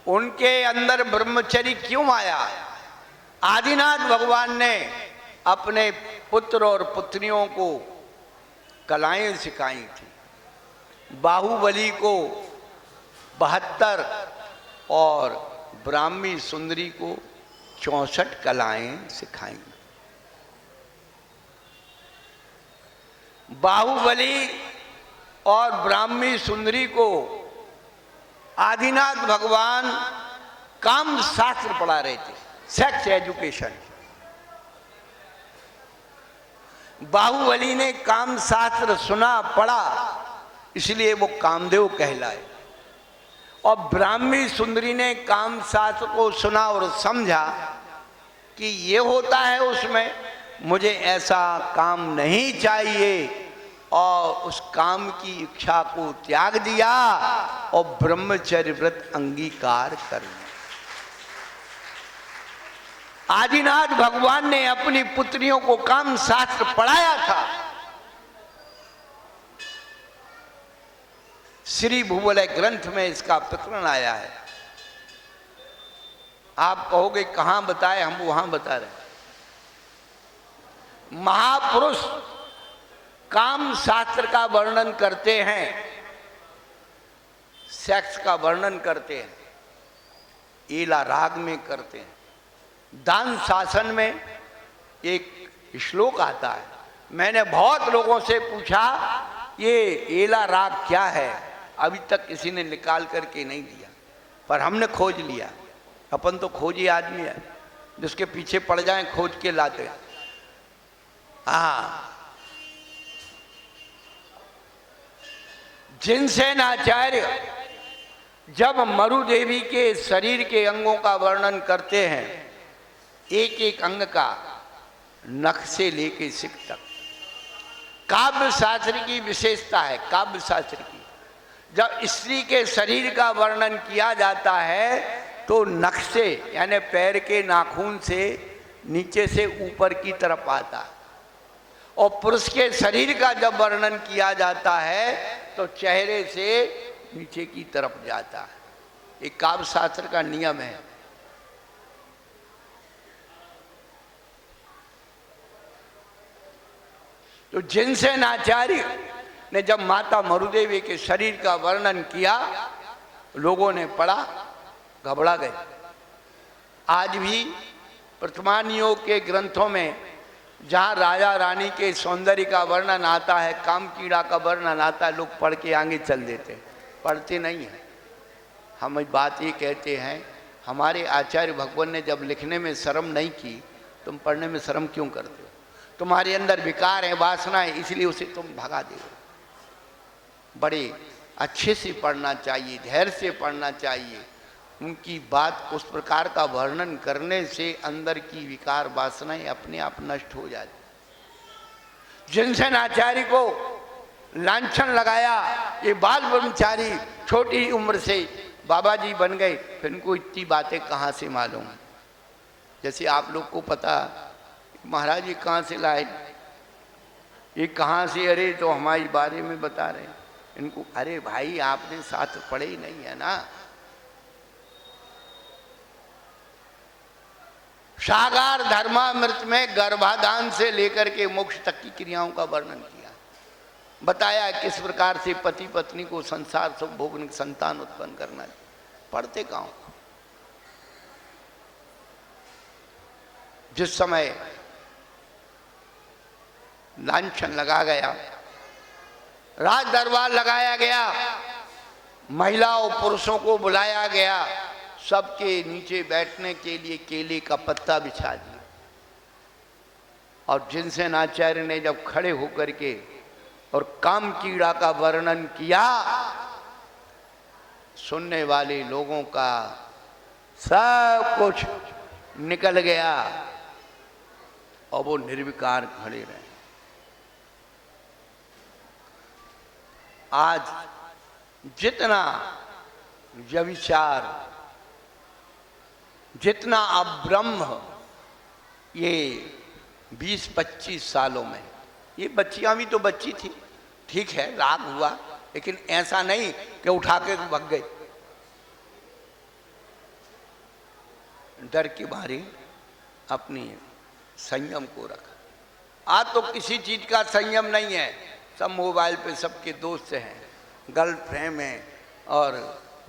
A: उनके अंदर ब्रह्मचर्य क्यों आया? आदिनाथ भगवान ने अपने पुत्र और पुत्रियों को कलाएं सिखाई थी। बाहुबली को 72 और ब्राह्मी सुंदरी को 64 कलाएं सिखाई। बाहुबली और ब्राह्मी सुंदरी को आदिनाथ भगवान काम शास्त्र पढ़ा रहे थे, सेक्स एजुकेशन। बाहुबली ने काम शास्त्र सुना, पढ़ा, इसलिए वो कामदेव कहलाए। और ब्राह्मी सुंदरी ने काम शास्त्र को सुना और समझा कि ये होता है उसमें, मुझे ऐसा काम नहीं चाहिए, और उस काम की इच्छा को त्याग दिया और ब्रह्मचर्य व्रत अंगीकार कर लिया। आदिनाथ भगवान ने अपनी पुत्रियों को काम शास्त्र पढ़ाया था। श्री भूवलय ग्रंथ में इसका प्रकरण आया है। आप कहोगे कहां बताए, हम वहां बता रहे। महापुरुष काम शास्त्र का वर्णन करते हैं, सेक्स का वर्णन करते हैं, ईला राग में करते हैं। दान शासन में एक श्लोक आता है। मैंने बहुत लोगों से पूछा ये एला राग क्या है, अभी तक किसी ने निकाल करके नहीं दिया, पर हमने खोज लिया। अपन तो खोजी आदमी है, जिसके पीछे पड़ जाए खोज के लाते। हाँ, जिनसेनाचार्य जब मरुदेवी के शरीर के अंगों का वर्णन करते हैं, एक एक अंग का, नख से लेके सिक तक, काव्य शास्त्र की विशेषता है। काव्य शास्त्र की जब स्त्री के शरीर का वर्णन किया जाता है तो नख से यानी पैर के नाखून से नीचे से ऊपर की तरफ आता है, और पुरुष के शरीर का जब वर्णन किया जाता है तो चेहरे से नीचे की तरफ जाता है। ये काव्य शास्त्र का नियम है। तो जिनसेनाचार्य ने जब माता मरुदेवी के शरीर का वर्णन किया, लोगों ने पढ़ा, घबरा गए। आज भी वर्तमान योग के ग्रंथों में जहाँ राजा रानी के सौंदर्य का वर्णन आता है, काम कीड़ा का वर्णन आता है, लोग पढ़ के आगे चल देते हैं, पढ़ते नहीं हैं। हम बात ये कहते हैं, हमारे आचार्य भगवान ने जब लिखने में शर्म नहीं की, तुम पढ़ने में शर्म क्यों करते हो? तुम्हारे अंदर विकार है, वासना है, इसलिए उसे तुम भगा दे। बड़े अच्छे से पढ़ना चाहिए, धैर्य से पढ़ना चाहिए। उनकी बात उस प्रकार का वर्णन करने से अंदर की विकार वासनाएं अपने आप नष्ट हो जाती। जिनसेनाचार्य को लांछन लगाया, ये बाल ब्रह्मचारी छोटी उम्र से बाबा जी बन गए, फिर इनको इतनी बातें कहाँ से मालूम? जैसे आप लोग को पता महाराज ये कहाँ से लाए, ये कहाँ से, अरे तो हमारे बारे में बता रहे हैं इनको। अरे भाई आपने शास्त्र पढ़े ही नहीं है ना। सागार धर्मामृत में गर्भाधान से लेकर के मोक्ष तक की क्रियाओं का वर्णन किया, बताया किस प्रकार से पति पत्नी को संसार सुख भोगने संतान उत्पन्न करना है। पढ़ते कहाँ? जिस समय लांछन लगा गया, राज दरबार लगाया गया, महिलाओं पुरुषों को बुलाया गया, सबके नीचे बैठने के लिए केले का पत्ता बिछा दिया, और जिनसेनाचार्य ने जब खड़े होकर के और काम कीड़ा का वर्णन किया, सुनने वाले लोगों का सब कुछ निकल गया और वो निर्विकार खड़े रहे। आज जितना व्यभिचार, जितना अब्रह्म, ये 20-25 सालों में, ये बच्चियां भी तो बच्ची थी, ठीक है राग हुआ, लेकिन ऐसा नहीं कि उठा के भग गए। डर के मारे अपनी संयम को रखा। आज तो किसी चीज का संयम नहीं है, सब मोबाइल पे सबके दोस्त हैं, गर्लफ्रेंड हैं और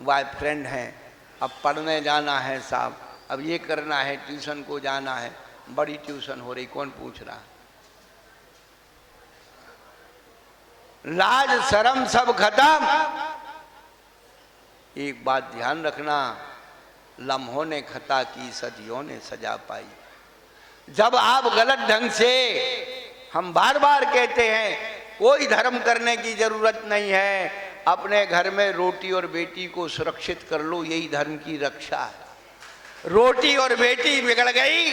A: बॉयफ्रेंड हैं। अब पढ़ने जाना है साहब, अब ये करना है, ट्यूशन को जाना है, बड़ी ट्यूशन हो रही, कौन पूछ रहा? लाज शर्म सब खत्म। एक बात ध्यान रखना, लम्हों ने खता की, सदियों ने सजा पाई। जब आप गलत ढंग से, हम बार बार कहते हैं कोई धर्म करने की जरूरत नहीं है, अपने घर में रोटी और बेटी को सुरक्षित कर लो, यही धर्म की रक्षा है। रोटी और बेटी बिगड़ गई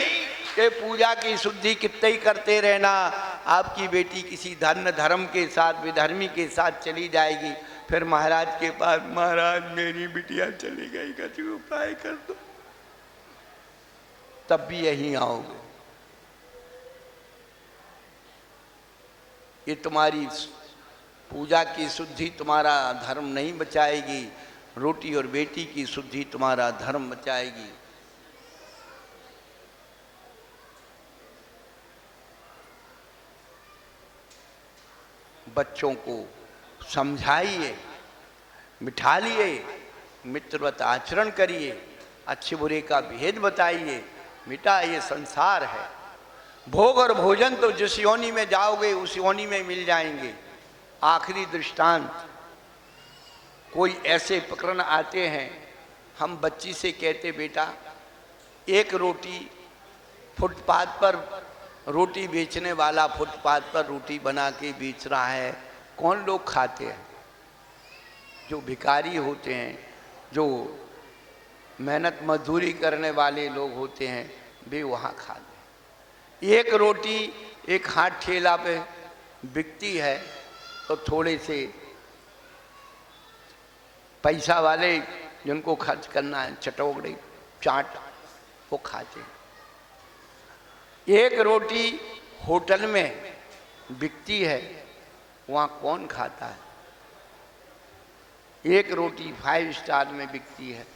A: कि पूजा की शुद्धि कितने ही करते रहना, आपकी बेटी किसी धन्य धर्म के साथ, विधर्मी के साथ चली जाएगी, फिर महाराज के पास, महाराज मेरी बिटिया चली गई, कुछ उपाय कर दो। तब भी यहीं आओगे। ये तुम्हारी पूजा की शुद्धि तुम्हारा धर्म नहीं बचाएगी, रोटी और बेटी की शुद्धि तुम्हारा धर्म बचाएगी। बच्चों को समझाइए, बिठालिए, मित्रवत आचरण करिए, अच्छे बुरे का भेद बताइए। बेटा ये संसार है, भोग और भोजन तो जिस योनि में जाओगे उस योनि में मिल जाएंगे। आखिरी दृष्टांत, कोई ऐसे प्रकरण आते हैं, हम बच्ची से कहते बेटा एक रोटी फुटपाथ पर, रोटी बेचने वाला फुटपाथ पर रोटी बना के बेच रहा है, कौन लोग खाते हैं? जो भिखारी होते हैं, जो मेहनत मजदूरी करने वाले लोग होते हैं, वे वहाँ खाते हैं। एक रोटी एक हाथ ठेला पे बिकती है तो थोड़े से पैसा वाले जिनको खर्च करना है, चटोगड़े चाट, वो खाते हैं। एक रोटी होटल में बिकती है, वहाँ कौन खाता है? एक रोटी 5 स्टार में बिकती है,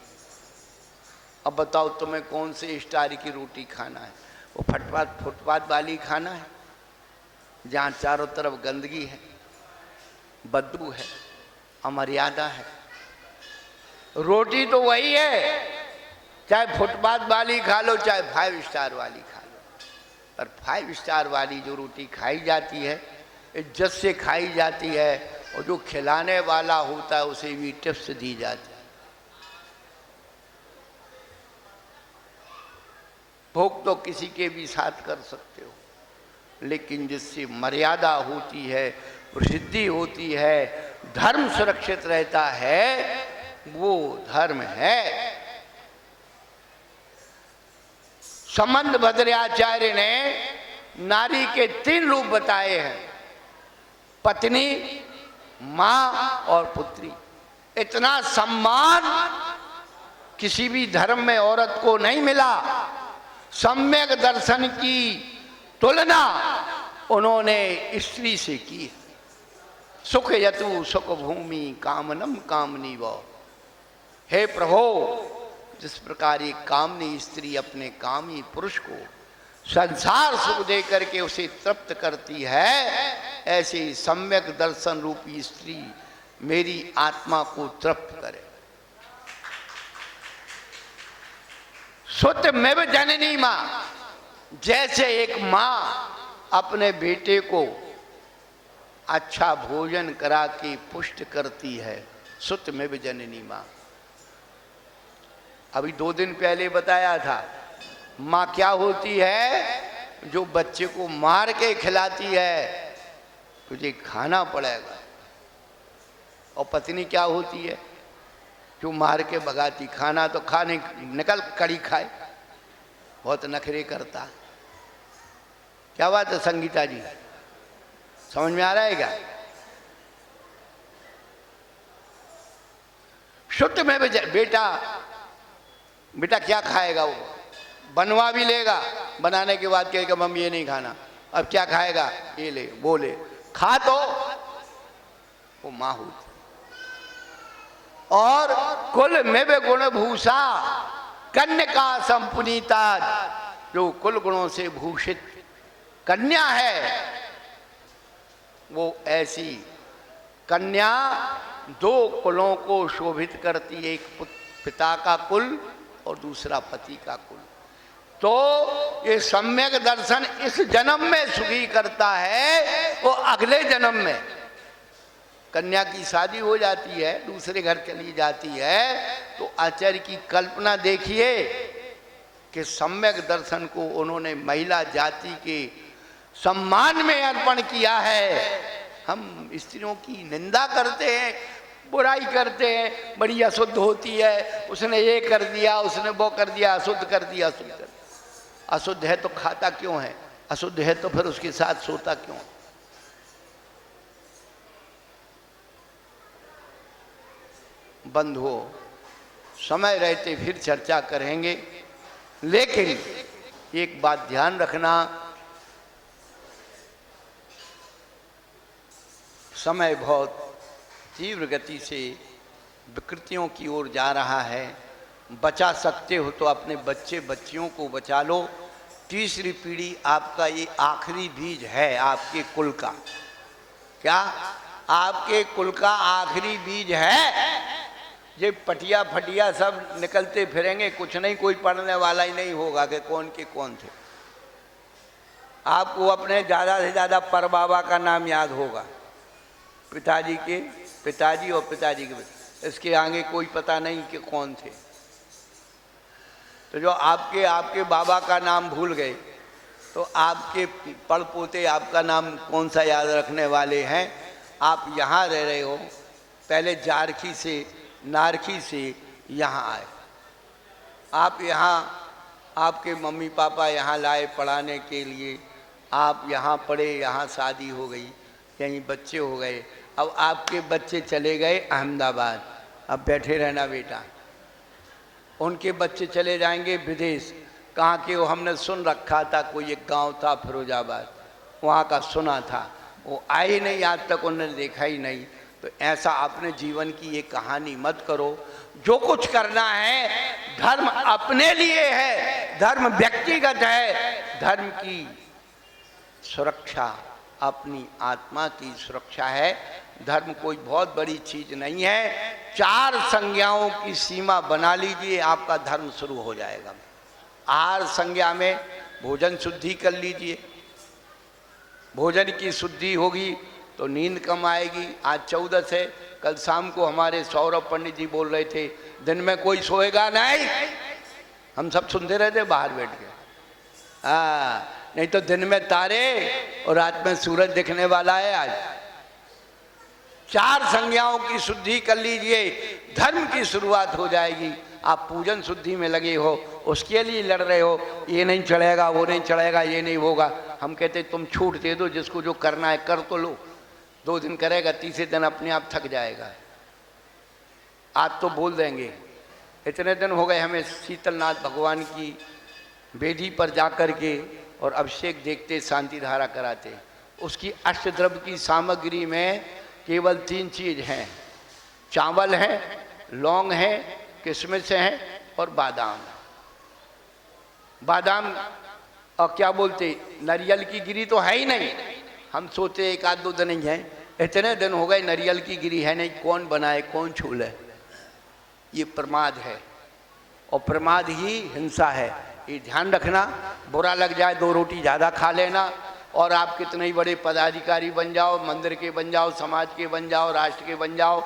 A: अब बताओ तुम्हें कौन से स्टार की रोटी खाना है? वो फुटपाथ वाली खाना है, जहाँ चारों तरफ गंदगी है, बदबू है, अमर्यादा है। रोटी तो वही है, चाहे फुटपाथ वाली खा लो चाहे 5 स्टार वाली खा लो, पर 5 स्टार वाली जो रोटी खाई जाती है इज्जत से खाई जाती है, और जो खिलाने वाला होता है उसे भी टिप्स दी जाती है। भोग तो किसी के भी साथ कर सकते हो, लेकिन जिससे मर्यादा होती है, प्रसिद्धि होती है, धर्म सुरक्षित रहता है, वो धर्म है। संबंध भद्राचार्य ने नारी के 3 रूप बताए हैं, पत्नी, मां और पुत्री। इतना सम्मान किसी भी धर्म में औरत को नहीं मिला। सम्यक दर्शन की तुलना उन्होंने स्त्री से की। सुख यतु सुख भूमि कामनम कामनी वो। हे प्रभु, जिस प्रकार एक कामनी स्त्री अपने कामी पुरुष को संसार सुख दे करके उसे तृप्त करती है, ऐसे सम्यक दर्शन रूपी स्त्री मेरी आत्मा को तृप्त करे। सुतमेव जननी मां, जैसे एक मां अपने बेटे को अच्छा भोजन करा के पुष्ट करती है, सुतमेव जननी मां। अभी 2 दिन पहले बताया था, माँ क्या होती है? जो बच्चे को मार के खिलाती है, तुझे खाना पड़ेगा। और पत्नी क्या होती है? जो मार के भगाती, खाना तो खाने निकल, कड़ी खाए। बहुत नखरे करता। क्या बात है संगीता जी, समझ में आ रहा है क्या? शुद्ध में बेटा क्या खाएगा? वो बनवा भी लेगा, बनाने के बाद कहेगा मम्मी ये नहीं खाना। अब क्या खाएगा? ये ले, वो ले, खा तो वो माँ होती। और कुल में गुण भूषा कन्या संपुनीता, जो कुल गुणों से भूषित कन्या है, वो ऐसी कन्या 2 कुलों को शोभित करती है, एक पिता का कुल और दूसरा पति का कुल। तो ये सम्यक दर्शन इस जन्म में सुखी करता है, वो अगले जन्म में कन्या की शादी हो जाती है, दूसरे घर चली जाती है, तो आचार्य की कल्पना देखिए कि सम्यक दर्शन को उन्होंने महिला जाति के सम्मान में अर्पण किया है। हम स्त्रियों की निंदा करते हैं, बुराई करते हैं, बड़ी अशुद्ध होती है, उसने ये कर दिया, उसने वो कर दिया, अशुद्ध कर दिया, अशुद्ध कर दिया। अशुद्ध है तो खाता क्यों है? अशुद्ध है तो फिर उसके साथ सोता क्यों? बंधुओं, समय रहते फिर चर्चा करेंगे, लेकिन एक बात ध्यान रखना, समय बहुत तीव्र गति से विकृतियों की ओर जा रहा है। बचा सकते हो तो अपने बच्चे बच्चियों को बचा लो। तीसरी पीढ़ी आपका ये आखिरी बीज है आपके कुल का। क्या? आपके कुल का आखिरी बीज है। ये पटिया फटिया सब निकलते फिरेंगे, कुछ नहीं, कोई पढ़ने वाला ही नहीं होगा कि कौन के कौन थे। आपको अपने ज़्यादा से ज़्यादा पर बाबा का नाम याद होगा, पिताजी के पिताजी और पिताजी के, इसके आगे कोई पता नहीं कि कौन थे। तो जो आपके बाबा का नाम भूल गए तो आपके पड़ पोते आपका नाम कौन सा याद रखने वाले हैं। आप यहाँ रह रहे हो, पहले जारखी से नारखी से यहाँ आए। आप यहाँ, आपके मम्मी पापा यहाँ लाए पढ़ाने के लिए, आप यहाँ पढ़े, यहाँ शादी हो गई, यहीं बच्चे हो गए। अब आपके बच्चे चले गए अहमदाबाद, अब बैठे रहना बेटा। उनके बच्चे चले जाएंगे विदेश, कहाँ के वो हमने सुन रखा था, कोई एक गांव था फिरोजाबाद, वहाँ का सुना था, वो आए नहीं, आज तक उन्होंने देखा ही नहीं। तो ऐसा अपने जीवन की ये कहानी मत करो। जो कुछ करना है धर्म अपने लिए है, धर्म व्यक्तिगत है। धर्म की सुरक्षा अपनी आत्मा की सुरक्षा है। धर्म कोई बहुत बड़ी चीज नहीं है। 4 संज्ञाओं की सीमा बना लीजिए, आपका धर्म शुरू हो जाएगा। आहार संज्ञा में भोजन शुद्धि कर लीजिए, भोजन की शुद्धि होगी तो नींद कम आएगी। आज 14 है, कल शाम को हमारे सौरभ पंडित जी बोल रहे थे दिन में कोई सोएगा नहीं। हम सब सुनते रहते बाहर बैठ के। नहीं तो दिन में तारे और रात में सूरज दिखने वाला है। आज 4 संज्ञाओं की शुद्धि कर लीजिए, धर्म की शुरुआत हो जाएगी। आप पूजन शुद्धि में लगे हो, उसके लिए लड़ रहे हो, ये नहीं चढ़ेगा, वो नहीं चढ़ेगा, ये नहीं होगा। हम कहते तुम छूट दे दो, जिसको जो करना है कर तो लो। 2 दिन करेगा, तीसरे दिन अपने आप थक जाएगा। आज तो बोल देंगे। इतने दिन हो गए हमें शीतलनाथ भगवान की वेदी पर जा कर के और अभिषेक देखते, शांति धारा कराते। उसकी अष्टद्रव्य की सामग्री में केवल 3 चीज हैं, चावल है, लौंग है, किशमिश है और बादाम। बादाम और क्या बोलते, नारियल की गिरी तो है ही नहीं। हम सोचे 1-2 दिन ही है, इतने दिन हो गए नारियल की गिरी है नहीं। कौन बनाए, कौन छूले? ये प्रमाद है, और प्रमाद ही हिंसा है। ये ध्यान रखना। बुरा लग जाए 2 रोटी ज़्यादा खा लेना, और आप कितने ही बड़े पदाधिकारी बन जाओ, मंदिर के बन जाओ, समाज के बन जाओ, राष्ट्र के बन जाओ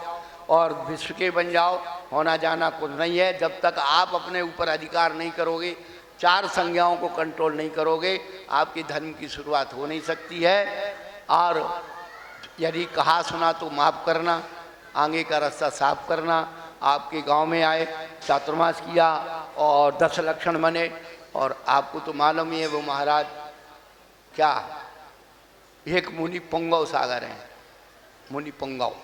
A: और विश्व के बन जाओ, होना जाना कुछ नहीं है। जब तक आप अपने ऊपर अधिकार नहीं करोगे, 4 संज्ञाओं को कंट्रोल नहीं करोगे, आपके धर्म की शुरुआत हो नहीं सकती है। और यदि कहा सुना तो माफ़ करना, आगे का रास्ता साफ करना। आपके गांव में आए, चातुर्मास किया और 10 लक्षण बने, और आपको तो मालूम ही है वो महाराज क्या, एक मुनि पंगव सागर हैं, मुनि पंगव,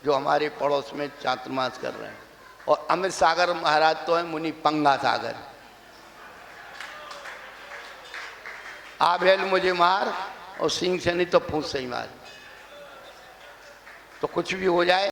A: जो हमारे पड़ोस में चातुर्मास कर रहे हैं। और अमित सागर महाराज तो है मुनि पंगा सागर। आभेल मुझे मार और सिंह से नहीं तो पूछ से ही मार। तो कुछ भी हो जाए,